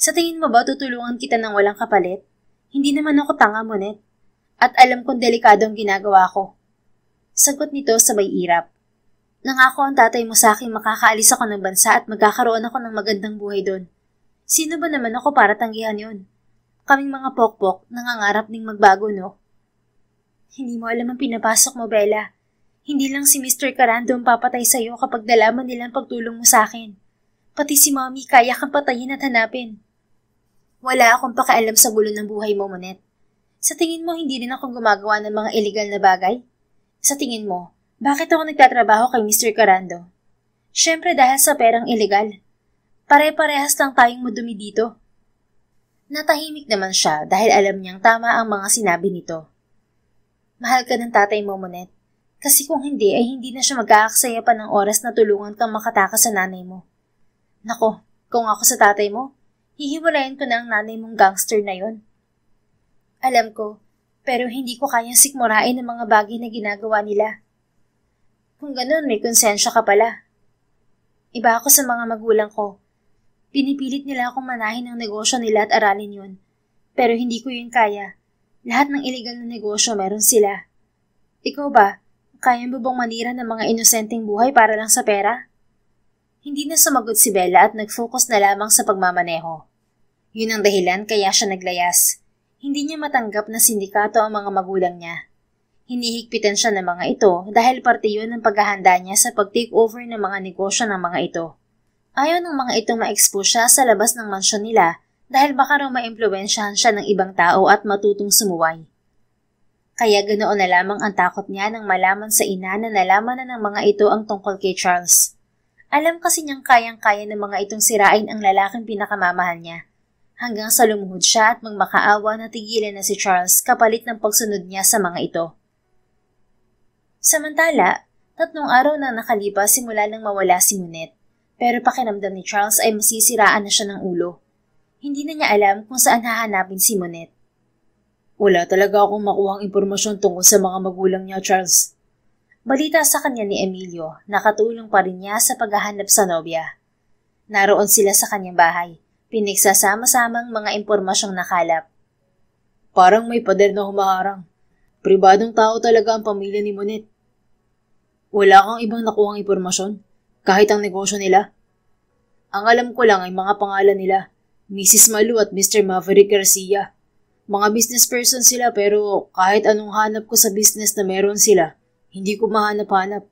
Sa tingin mo ba tutulungan kita ng walang kapalit? Hindi naman ako tanga, Monette. At alam kong delikado ang ginagawa ko. Sagot nito sabay irap. Nangako ang tatay mo sa akin makakaalis ako ng bansa at magkakaroon ako ng magandang buhay doon. Sino ba naman ako para tanggihan yon? Kaming mga pokpok nangangarap ding magbago, no? Hindi mo alam ang pinapasok mo, Bella. Hindi lang si Mr. Carando ang papatay sa'yo kapag nalaman nilang pagtulong mo sa akin. Pati si Mommy kaya kang patayin at hanapin. Wala akong pakialam sa gulo ng buhay mo, Monet. Sa tingin mo hindi rin ako gumagawa ng mga illegal na bagay? Sa tingin mo, bakit ako nagtatrabaho kay Mr. Carando? Siyempre dahil sa perang illegal. Pare-parehas lang tayong madumi dito. Natahimik naman siya dahil alam niyang tama ang mga sinabi nito. Mahal ka ng tatay mo, Monet. Kasi kung hindi ay hindi na siya mag-aaksaya pa ng oras na tulungan kang makatakas sa nanay mo. Nako, kung ako sa tatay mo, hihiwalayan ko na ang nanay mong gangster na yon. Alam ko, pero hindi ko kayang sikmurain ang mga bagay na ginagawa nila. Kung ganun, may konsensya ka pala. Iba ako sa mga magulang ko. Pinipilit nila akong manahin ang negosyo nila at aralin yun. Pero hindi ko yun kaya. Lahat ng illegal na negosyo meron sila. Ikaw ba, kaya mo bang manira ng mga inosenteng buhay para lang sa pera? Hindi na sumagot si Bella at nag-focus na lamang sa pagmamaneho. Yun ang dahilan kaya siya naglayas. Hindi niya matanggap na sindikato ang mga magulang niya. Hinihigpitan siya ng mga ito dahil parte yun ng paghahanda niya sa pag-take over ng mga negosyo ng mga ito. Ayaw ng mga itong ma-expose siya sa labas ng mansyon nila dahil baka raw ma-impluwensyahan siya ng ibang tao at matutong sumuway. Kaya ganoon na lamang ang takot niya nang malaman sa ina na nalaman na ng mga ito ang tungkol kay Charles. Alam kasi niyang kayang-kaya ng mga itong sirain ang lalaking pinakamamahal niya. Hanggang sa lumuhod siya at magmakaawa na tigilan na si Charles kapalit ng pagsunod niya sa mga ito. Samantala, 3 araw na nakalipas simula nang mawala si Monet, pero pakiramdam ni Charles ay masisiraan na siya ng ulo. Hindi na niya alam kung saan hahanapin si Monet. Wala talaga akong makuhang impormasyon tungkol sa mga magulang niya, Charles. Balita sa kanya ni Emilio, nakatulong pa rin niya sa paghahanap sa nobya. Naroon sila sa kanyang bahay. Pinagsasama-samang mga impormasyong nakalap. Parang may pader na humaharang. Pribadong tao talaga ang pamilya ni Monet. Wala kang ibang nakuhang impormasyon, kahit ang negosyo nila. Ang alam ko lang ay mga pangalan nila, Mrs. Malu at Mr. Maverick Garcia. Mga business person sila pero kahit anong hanap ko sa business na meron sila, hindi ko mahanap-hanap.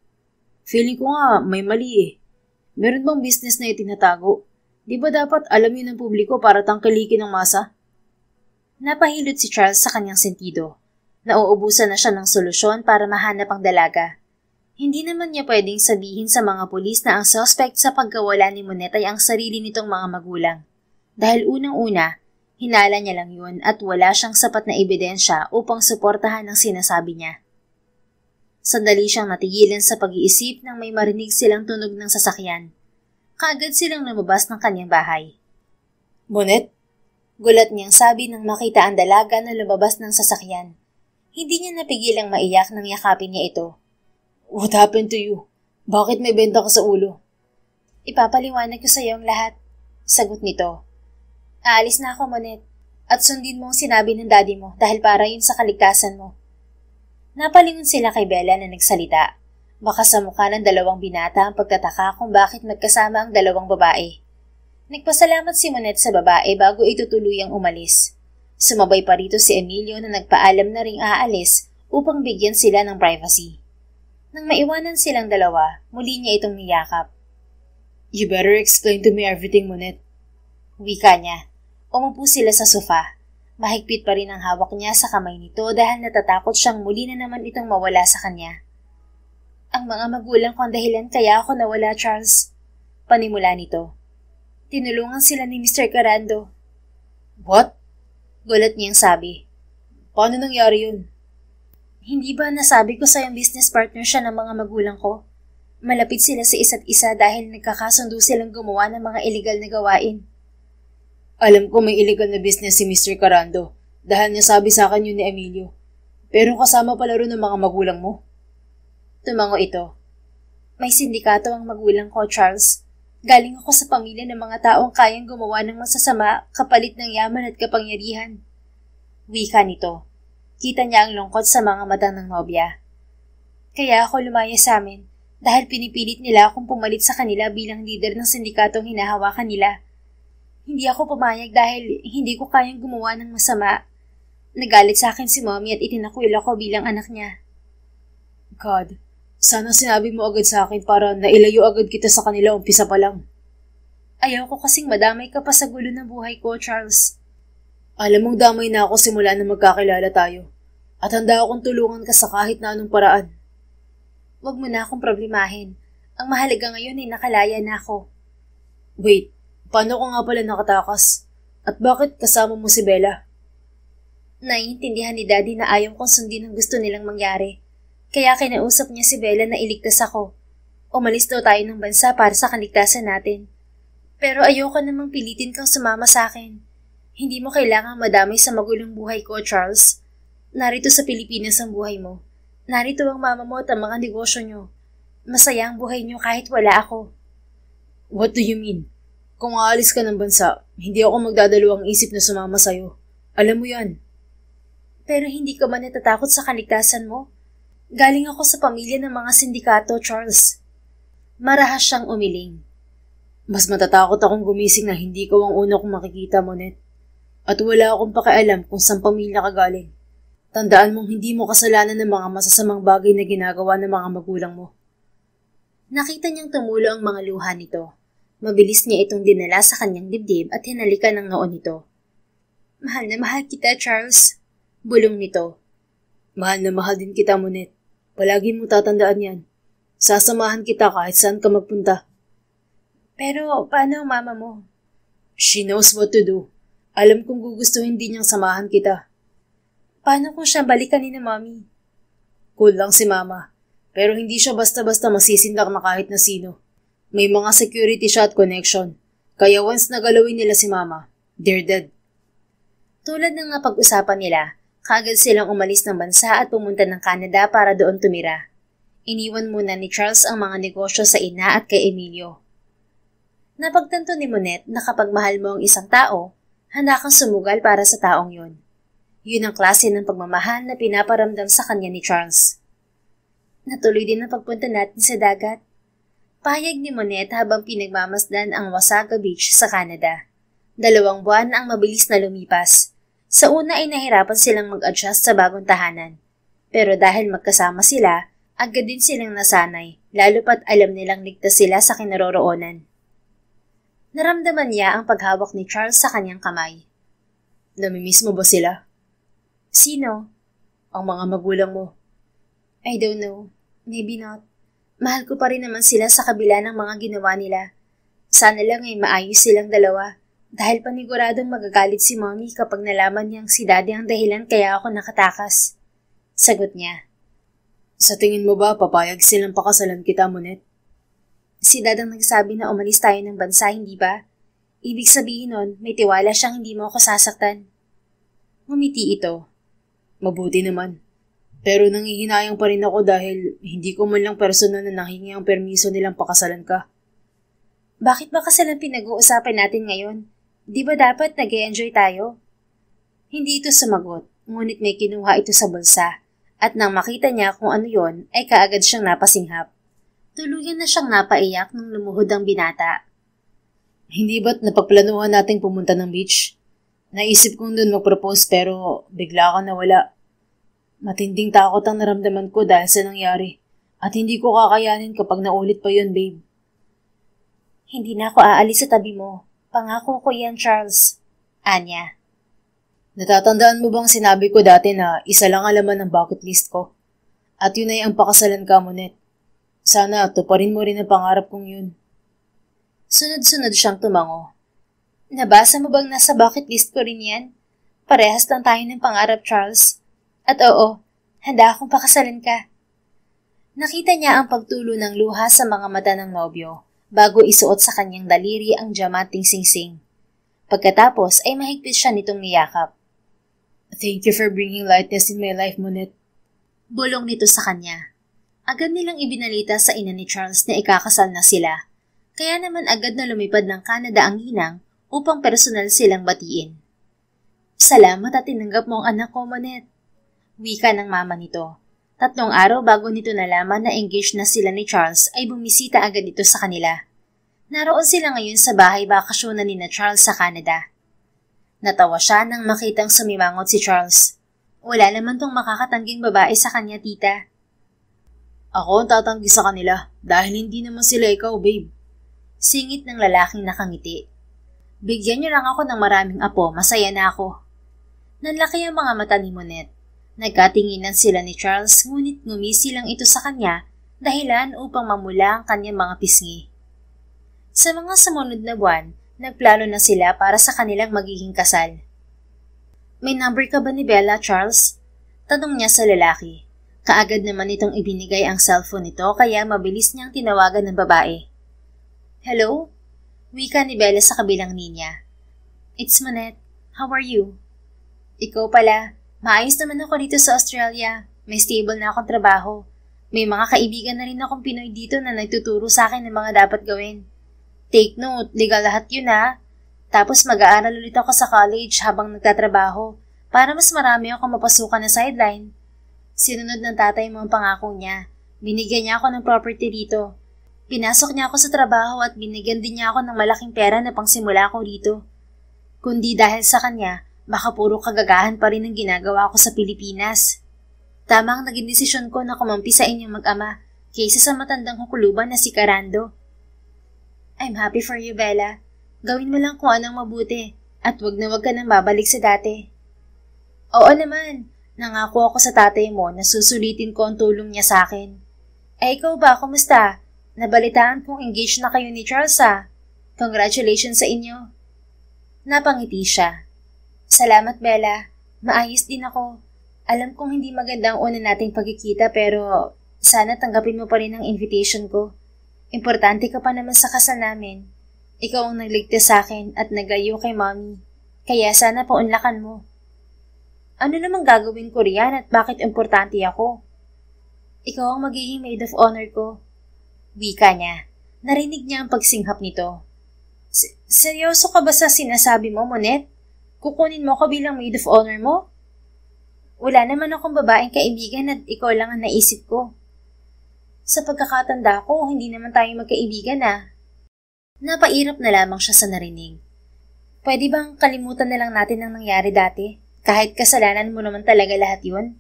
Feeling ko nga may mali eh. Meron bang business na itinatago? Di ba dapat alam yun ng publiko para tangkilikin ng masa? Napahilot si Charles sa kanyang sentido. Nauubusan na siya ng solusyon para mahanap ang dalaga. Hindi naman niya pwedeng sabihin sa mga pulis na ang suspect sa pagkawala ni Monet ay ang sarili nitong mga magulang. Dahil unang-una, hinala niya lang yun at wala siyang sapat na ebidensya upang suportahan ang sinasabi niya. Sandali siyang natigilan sa pag-iisip nang may marinig silang tunog ng sasakyan. Kaagad silang lumabas ng kanyang bahay. Monet? Gulat niyang sabi nang makita ang dalaga na lumabas ng sasakyan. Hindi niya napigilang maiyak nang yakapin niya ito. What happened to you? Bakit may benta ka sa ulo? Ipapaliwanag ko sa iyo ang lahat. Sagot nito. Aalis na ako, Monet. At sundin mo ang sinabi ng daddy mo dahil para yun sa kaligtasan mo. Napalingon sila kay Bella na nagsalita. Baka sa mukha ng 2 binata ang pagtataka kung bakit magkasama ang 2 babae. Nagpasalamat si Monet sa babae bago ito tuluyang umalis. Sumabay pa rito si Emilio na nagpaalam na ring aalis upang bigyan sila ng privacy. Nang maiwanan silang 2, muli niya itong niyakap. You better explain to me everything, Monet. Wika niya. Umupo sila sa sofa. Mahigpit pa rin ang hawak niya sa kamay nito dahil natatakot siyang muli na naman itong mawala sa kanya. Ang mga magulang ko ang dahilan kaya ako nawala, Charles. Panimula nito. Tinulungan sila ni Mr. Carando. What? Gulat niyang sabi. Paano nangyari yun? Hindi ba nasabi ko sa yung business partner siya ng mga magulang ko? Malapit sila sa isa't isa dahil nagkakasundo silang gumawa ng mga illegal na gawain. Alam ko may illegal na business si Mr. Carando dahil nasabi sa akin yun ni Emilio. Pero kasama pala rin ng mga magulang mo. Tumango ito. May sindikato ang magulang ko, Charles. Galing ako sa pamilya ng mga taong kayang gumawa ng masasama kapalit ng yaman at kapangyarihan. Wika nito. Kita niya ang lungkot sa mga mata ng nobya. Kaya ako lumaya sa amin dahil pinipilit nila akong pumalit sa kanila bilang leader ng sindikatong hinahawakan nila. Hindi ako pumayag dahil hindi ko kayang gumawa ng masama. Nagalit sa akin si mommy at itinakwil ako bilang anak niya. God, sana sinabi mo agad sa akin para nailayo agad kita sa kanila umpisa pa lang. Ayaw ko kasing madamay ka pa sa gulo ng buhay ko, Charles. Alam mong damay na ako simula na magkakilala tayo. At handa akong tulungan ka sa kahit na anong paraan. Huwag mo na akong problemahin. Ang mahalaga ngayon ay nakalaya na ako. Wait, paano ko nga pala nakatakas? At bakit kasama mo si Bella? Naiintindihan ni Daddy na ayaw kong sundin ang gusto nilang mangyari. Kaya kinausap niya si Bella na iligtas ako. Umalis daw tayo ng bansa para sa kaligtasan natin. Pero ayoko namang pilitin kang sumama sa akin. Hindi mo kailangang madamay sa magulong buhay ko, Charles. Narito sa Pilipinas ang buhay mo. Narito ang mama mo at ang mga negosyo nyo. Masaya ang buhay nyo kahit wala ako. What do you mean? Kung aalis ka ng bansa, hindi ako magdadalawang isip na sumama sa'yo. Alam mo yan. Pero hindi ka ba natatakot sa kaligtasan mo? Galing ako sa pamilya ng mga sindikato, Charles. Marahas siyang umiling. Mas matatakot akong gumising na hindi ko ang una kong makikita, Monet. At wala akong pakialam kung saan pamilya ka galing. Tandaan mong hindi mo kasalanan ng mga masasamang bagay na ginagawa ng mga magulang mo. Nakita niyang tumulo ang mga luha nito. Mabilis niya itong dinala sa kanyang dibdib at hinalikan ng noon nito. Mahal na mahal kita, Charles. Bulong nito. Mahal na mahal din kita, Monet. Palagi mo tatandaan yan. Sasamahan kita kahit saan ka magpunta. Pero paano ang mama mo? She knows what to do. Alam kong gugustuhin din niyang samahan kita. Paano kung siya balikan ni na mommy? Cool lang si mama. Pero hindi siya basta-basta masisindak na kahit na sino. May mga security siya at connection. Kaya once nagalawin nila si mama, they're dead. Tulad ng napag-usapan nila, kaagad silang umalis ng bansa at pumunta ng Canada para doon tumira. Iniwan muna ni Charles ang mga negosyo sa ina at kay Emilio. Napagtanto ni Monet na kapag mahal mo ang isang tao, handa kang sumugal para sa taong yun. Yun ang klase ng pagmamahal na pinaparamdam sa kanya ni Charles. Natuloy din ang pagpunta natin sa dagat. Pahayag ni Monet habang pinagmamasdan ang Wasaga Beach sa Canada. 2 buwan ang mabilis na lumipas. Sa una ay nahirapan silang mag-adjust sa bagong tahanan. Pero dahil magkasama sila, agad din silang nasanay, lalo pat alam nilang ligtas sila sa kinaroroonan. Naramdaman niya ang paghawak ni Charles sa kanyang kamay. Namimiss mo ba sila? Sino? Ang mga magulang mo. I don't know. Maybe not. Mahal ko pa rin naman sila sa kabila ng mga ginawa nila. Sana lang ay maayos silang dalawa. Dahil paniguradong magagalit si mommy kapag nalaman niyang si daddy ang dahilan kaya ako nakatakas. Sagot niya. Sa tingin mo ba papayag silang pakasalan kita, Monet? Si dad ang nagsabi na umalis tayo ng bansa, hindi ba? Ibig sabihin nun, may tiwala siyang hindi mo ako sasaktan. Ngumiti ito. Mabuti naman. Pero nangihinayang pa rin ako dahil hindi ko man lang personal na nanghingi ang permiso nilang pakasalan ka. Bakit ba kasalan pinag-uusapan natin ngayon? Di ba dapat nag-e-enjoy tayo? Hindi ito sumagot, ngunit may kinuha ito sa bulsa. At nang makita niya kung ano yon, ay kaagad siyang napasinghap. Tuluyan na siyang napaiyak nung lumuhod ang binata. Hindi ba't napagplanuhan nating pumunta ng beach? Naisip kong doon mag-propose pero bigla ka nawala. Matinding takot ang naramdaman ko dahil sa nangyari. At hindi ko kakayanin kapag naulit pa yun, babe. Hindi na ako aalis sa tabi mo. Pangako ko yan, Charles. Anya. Natatandaan mo bang sinabi ko dati na isa lang ang laman ng bucket list ko? At yun ay ang pakasalan ka, Monet. Sana tuparin mo rin ang pangarap kong yun. Sunod-sunod siyang tumango. Nabasa mo bang nasa bucket list ko rin yan? Parehas lang tayo ng pangarap, Charles. At oo, handa akong pakasalan ka. Nakita niya ang pagtulo ng luha sa mga mata ng nobyo bago isuot sa kanyang daliri ang diamanting singsing. Pagkatapos ay mahigpit siya nitong niyakap. Thank you for bringing lightness in my life, Monet. Bulong nito sa kanya. Agad nilang ibinalita sa ina ni Charles na ikakasal na sila. Kaya naman agad na lumipad ng Canada ang ginang upang personal silang batiin. Salamat at tinanggap mo ang anak ko, Monet. Wika ng mama nito. 3 araw bago nito nalaman na engaged na sila ni Charles ay bumisita agad ito sa kanila. Naroon sila ngayon sa bahay bakasyonan ni na Charles sa Canada. Natawa siya nang makitang sumimangot si Charles. Wala naman tong makakatangging babae sa kanya, tita. Ako ang tatanggi sa kanila dahil hindi naman sila ikaw, babe. Singit ng lalaking nakangiti. Bigyan niyo lang ako ng maraming apo, masaya na ako. Nanlaki ang mga mata ni Monette. Nagkatinginan sila ni Charles ngunit ngumisi lang ito sa kanya dahilan upang mamula ang kanyang mga pisngi. Sa mga sumunod na buwan, nagplano na sila para sa kanilang magiging kasal. May number ka ba ni Bella, Charles? Tanong niya sa lalaki. Kaagad naman itong ibinigay ang cellphone nito kaya mabilis niyang tinawagan ng babae. Hello? Wika ni Bella sa kabilang linya. It's Monette. How are you? Ikaw pala. Maayos naman ako dito sa Australia. May stable na akong trabaho. May mga kaibigan na rin akong Pinoy dito na nagtuturo sa akin ng mga dapat gawin. Take note, legal lahat yun ha. Tapos mag-aaral ulit ako sa college habang nagtatrabaho para mas marami akong mapasukan na sideline. Sinunod ng tatay mo ang pangako niya. Binigyan niya ako ng property dito. Pinasok niya ako sa trabaho at binigyan din niya ako ng malaking pera na pangsimula ko dito. Kundi dahil sa kanya, baka puro kagagahan pa rin ang ginagawa ko sa Pilipinas. Tama ang naging desisyon ko na kumampi sa inyong mag-ama kaysa sa matandang hukuluban na si Carando. I'm happy for you, Bella. Gawin mo lang kung anong mabuti at wag na wag ka nang babalik sa dati. Oo naman, nangako ako sa tatay mo na susulitin ko ang tulong niya sa akin. Eh ikaw ba, kumusta? Nabalitaan kong engaged na kayo ni Charles ah. Congratulations sa inyo. Napangiti siya. Salamat, Bella. Maayos din ako. Alam kong hindi maganda ang una nating pagkikita pero sana tanggapin mo pa rin ang invitation ko. Importante ka pa naman sa kasal namin. Ikaw ang nagligtas sa akin at nagayo kay mommy. Kaya sana paunlakan mo. Ano namang gagawin ko riyan at bakit importante ako? Ikaw ang magiging maid of honor ko. Wika niya. Narinig niya ang pagsinghap nito. Seryoso ka ba sa sinasabi mo, Monette? Kukunin mo ko bilang maid of honor mo? Wala naman akong babaeng kaibigan at ikaw lang ang naisip ko. Sa pagkakatanda ko, hindi naman tayo magkaibigan ah. Napairap na lamang siya sa narinig. Pwede bang kalimutan na lang natin ang nangyari dati? Kahit kasalanan mo naman talaga lahat yun?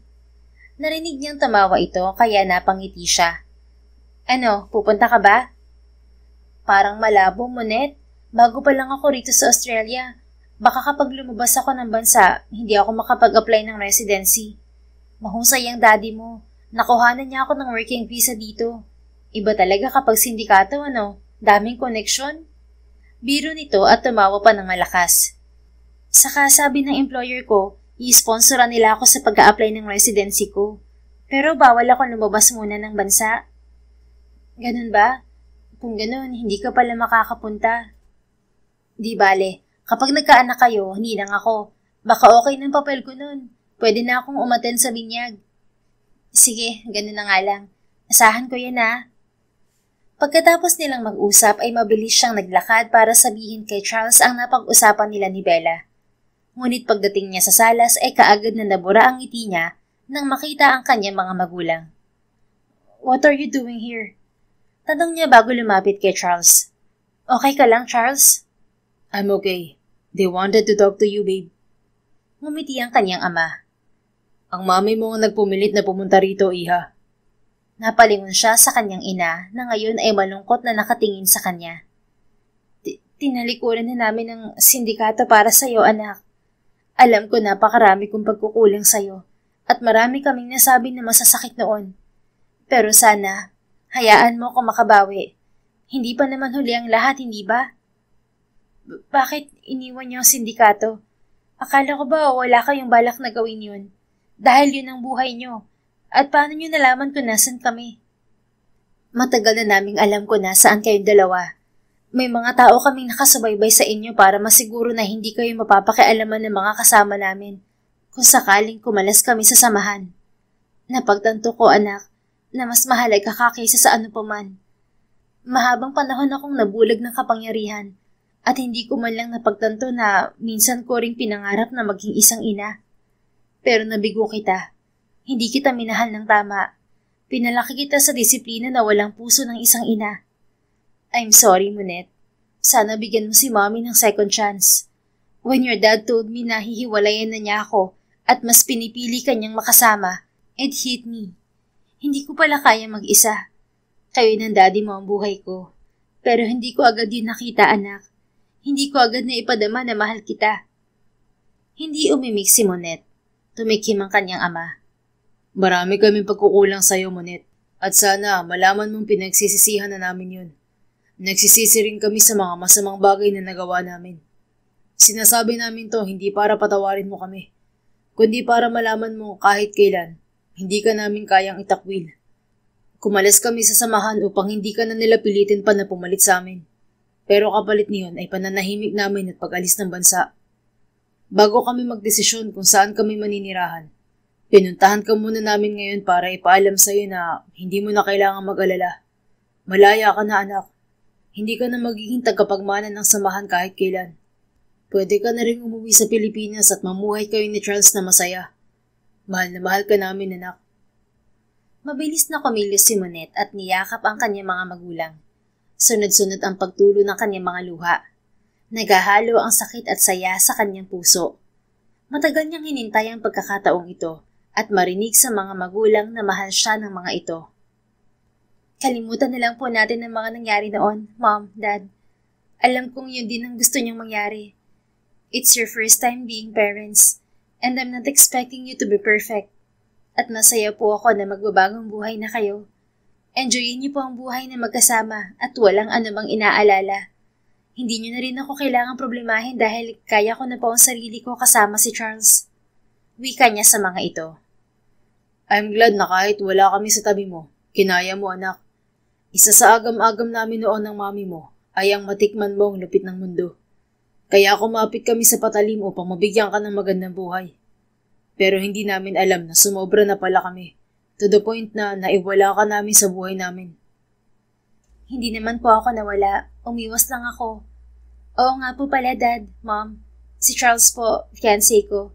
Narinig niyang tamawa ito kaya napangiti siya. Ano, pupunta ka ba? Parang malabo, Monette. Bago pa lang ako rito sa Australia. Baka kapag lumabas ako ng bansa, hindi ako makapag-apply ng residency. Mahusay ang daddy mo. Nakuhanan niya ako ng working visa dito. Iba talaga kapag sindikato, ano? Daming koneksyon. Biro nito at tumawa pa ng malakas. Saka sabi ng employer ko, i-sponsoran nila ako sa pag-a-apply ng residency ko. Pero bawal ako lumabas muna ng bansa. Ganun ba? Kung ganun, hindi ka pala makakapunta. Di bale. Kapag nagkaanak kayo, hindi lang ako. Baka okay ng papel ko nun. Pwede na akong umaten sa binyag. Sige, ganun na nga lang. Asahan ko yan ah. Pagkatapos nilang mag-usap ay mabilis siyang naglakad para sabihin kay Charles ang napag-usapan nila ni Bella. Ngunit pagdating niya sa salas ay kaagad na nabura ang ngiti niya nang makita ang kanyang mga magulang. What are you doing here? Tanong niya bago lumapit kay Charles. Okay ka lang, Charles? I'm okay. They wanted to talk to you, babe. Ngumiti ang kanyang ama. Ang mami mo ang nagpumilit na pumunta rito, iha. Napalingon siya sa kanyang ina na ngayon ay malungkot na nakatingin sa kanya. Tinalikuran na namin ng sindikato para sa'yo, anak. Alam ko napakarami kong pagkukulang sa'yo at marami kaming nasabi na masasakit noon. Pero sana, hayaan mo ko makabawi. Hindi pa naman huli ang lahat, hindi ba? Bakit iniwan niyo ang sindikato? Akala ko ba wala kayong balak na gawin yun? Dahil yun ang buhay niyo. At paano niyo nalaman kung nasan kami? Matagal na naming alam ko na saan kayong dalawa. May mga tao kaming nakasubaybay sa inyo para masiguro na hindi kayo mapapakialaman ng mga kasama namin kung sakaling kumalas kami sa samahan. Napagtanto ko, anak, na mas mahalaga ka kaysa sa ano pa man. Mahabang panahon akong nabulag ng kapangyarihan at hindi ko man lang napagtanto na minsan ko ring pinangarap na maging isang ina. Pero nabigo kita. Hindi kita minahal ng tama. Pinalaki kita sa disiplina na walang puso ng isang ina. I'm sorry, Monette. Sana bigyan mo si Mommy ng second chance. When your dad told me na hihiwalayan na niya ako at mas pinipili kanyang makasama, it hit me. Hindi ko pala kaya mag-isa. Kayo ng daddy mo ang buhay ko. Pero hindi ko agad yun nakita, anak. Hindi ko agad na ipadama na mahal kita. Hindi umimik si Monette. Tumikim ang kanyang ama. Marami kaming pagkukulang sa'yo, Monette. At sana malaman mong pinagsisisihan na namin yun. Nagsisisi rin kami sa mga masamang bagay na nagawa namin. Sinasabi namin to hindi para patawarin mo kami, kundi para malaman mo kahit kailan, hindi ka namin kayang itakwil. Kumalis kami sa samahan upang hindi ka na nila pilitin pa na pumalit sa amin. Pero kapalit niyon ay pananahimik namin at pag-alis ng bansa. Bago kami magdesisyon kung saan kami maninirahan, pinuntahan ka muna namin ngayon para ipaalam sa'yo na hindi mo na kailangan mag-alala. Malaya ka na, anak. Hindi ka na magiging tagapagmana ng samahan kahit kailan. Pwede ka na rin umuwi sa Pilipinas at mamuhay kayo ni Charles na masaya. Mahal na mahal ka namin, anak. Mabilis na kumilos si Monette at niyakap ang kanyang mga magulang. Sunod-sunod ang pagtulo ng kanyang mga luha. Naghahalo ang sakit at saya sa kanyang puso. Matagal niyang hinintay ang pagkakataong ito at marinig sa mga magulang na mahal siya ng mga ito. Kalimutan na lang po natin ang mga nangyari noon, Mom, Dad. Alam kong yun din ang gusto niyong mangyari. It's your first time being parents, and I'm not expecting you to be perfect. At masaya po ako na magbabagong buhay na kayo. Enjoyin niyo po ang buhay na magkasama at walang anumang inaalala. Hindi niyo na rin ako kailangang problemahin dahil kaya ko na po ang sarili ko kasama si Charles. Wika niya sa mga ito. I'm glad na kahit wala kami sa tabi mo, kinaya mo, anak. Isa sa agam-agam namin noon ng mami mo ay ang matikman mo ang lupit ng mundo. Kaya kumapit kami sa patalim upang mabigyan ka ng magandang buhay. Pero hindi namin alam na sumobra na pala kami, to the point na naiwala ka namin sa buhay namin. Hindi naman po ako nawala. Umiwas lang ako. Oo nga po pala, Dad, Mom. Si Charles po, fiancé ko.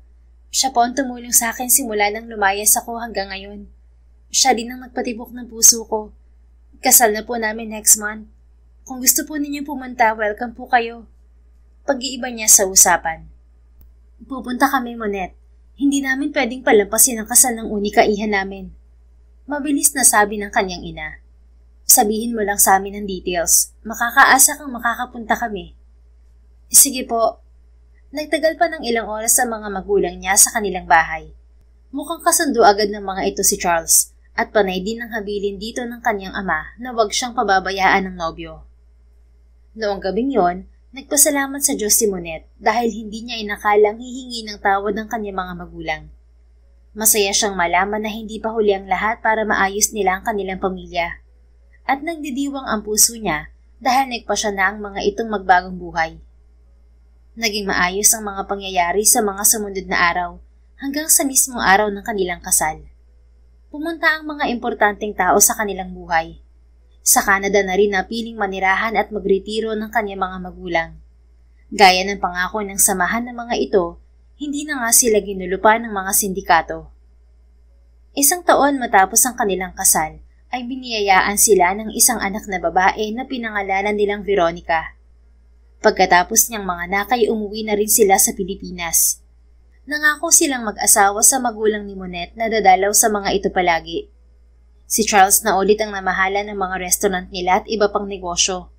Siya po ang tumulong sa akin simula nang lumayas ako hanggang ngayon. Siya din ang nagpatibok ng puso ko. Kasal na po namin next month. Kung gusto po ninyo pumunta, welcome po kayo. Pag-iiba niya sa usapan. Pupunta kami, Monette. Hindi namin pwedeng palampasin ang kasal ng unikaihan namin. Mabilis na sabi ng kanyang ina. Sabihin mo lang sa amin ang details. Makakaasa kang makakapunta kami. Sige po. Nagtagal pa ng ilang oras sa mga magulang niya sa kanilang bahay. Mukhang kasundo agad ng mga ito si Charles at panay din ang habilin dito ng kanyang ama na huwag siyang pababayaan ng nobyo. Noong gabing yon, nagpasalamat sa Diyos si Monette dahil hindi niya inakalang hihingi ng tawad ng kanyang mga magulang. Masaya siyang malaman na hindi pa huli ang lahat para maayos nila ang kanilang pamilya. At nagdidiwang ang puso niya dahil nagpa siya na ang mga itong magbagong buhay. Naging maayos ang mga pangyayari sa mga sumunod na araw hanggang sa mismong araw ng kanilang kasal. Pumunta ang mga importanteng tao sa kanilang buhay. Sa Canada na rin napiling manirahan at magretiro ng kanyang mga magulang. Gaya ng pangako ng samahan ng mga ito, hindi na nga sila ginulupan ng mga sindikato. Isang taon matapos ang kanilang kasal, ay biniyayaan sila ng isang anak na babae na pinangalanan nilang Veronica. Pagkatapos niyang mga nakay, umuwi na rin sila sa Pilipinas. Nangako silang mag-asawa sa magulang ni Monette na dadalaw sa mga ito palagi. Si Charles na ulit ang namahala ng mga restaurant nila at iba pang negosyo.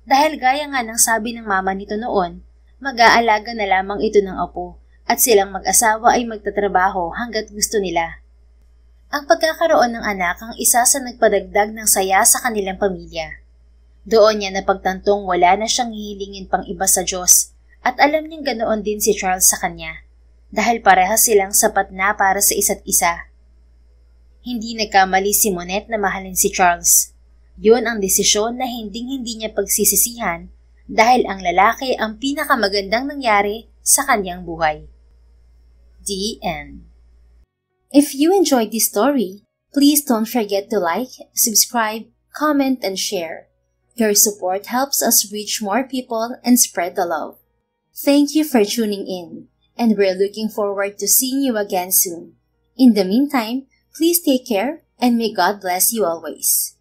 Dahil gaya nga ng sabi ng mama nito noon, mag-aalaga na lamang ito ng apo at silang mag-asawa ay magtatrabaho hanggat gusto nila. Ang pagkakaroon ng anak ang isa sa nagpadagdag ng saya sa kanilang pamilya. Doon niya napagtantong wala na siyang hihilingin pang iba sa Diyos at alam niyang ganoon din si Charles sa kanya dahil parehas silang sapat na para sa isa't isa. Hindi nagkamali si Monette na mahalin si Charles. Yun ang desisyon na hindi niya pagsisisihan dahil ang lalaki ang pinakamagandang nangyari sa kanyang buhay. The end. If you enjoyed this story, please don't forget to like, subscribe, comment, and share. Your support helps us reach more people and spread the love. Thank you for tuning in, and we're looking forward to seeing you again soon. In the meantime, Please take care and may God bless you always.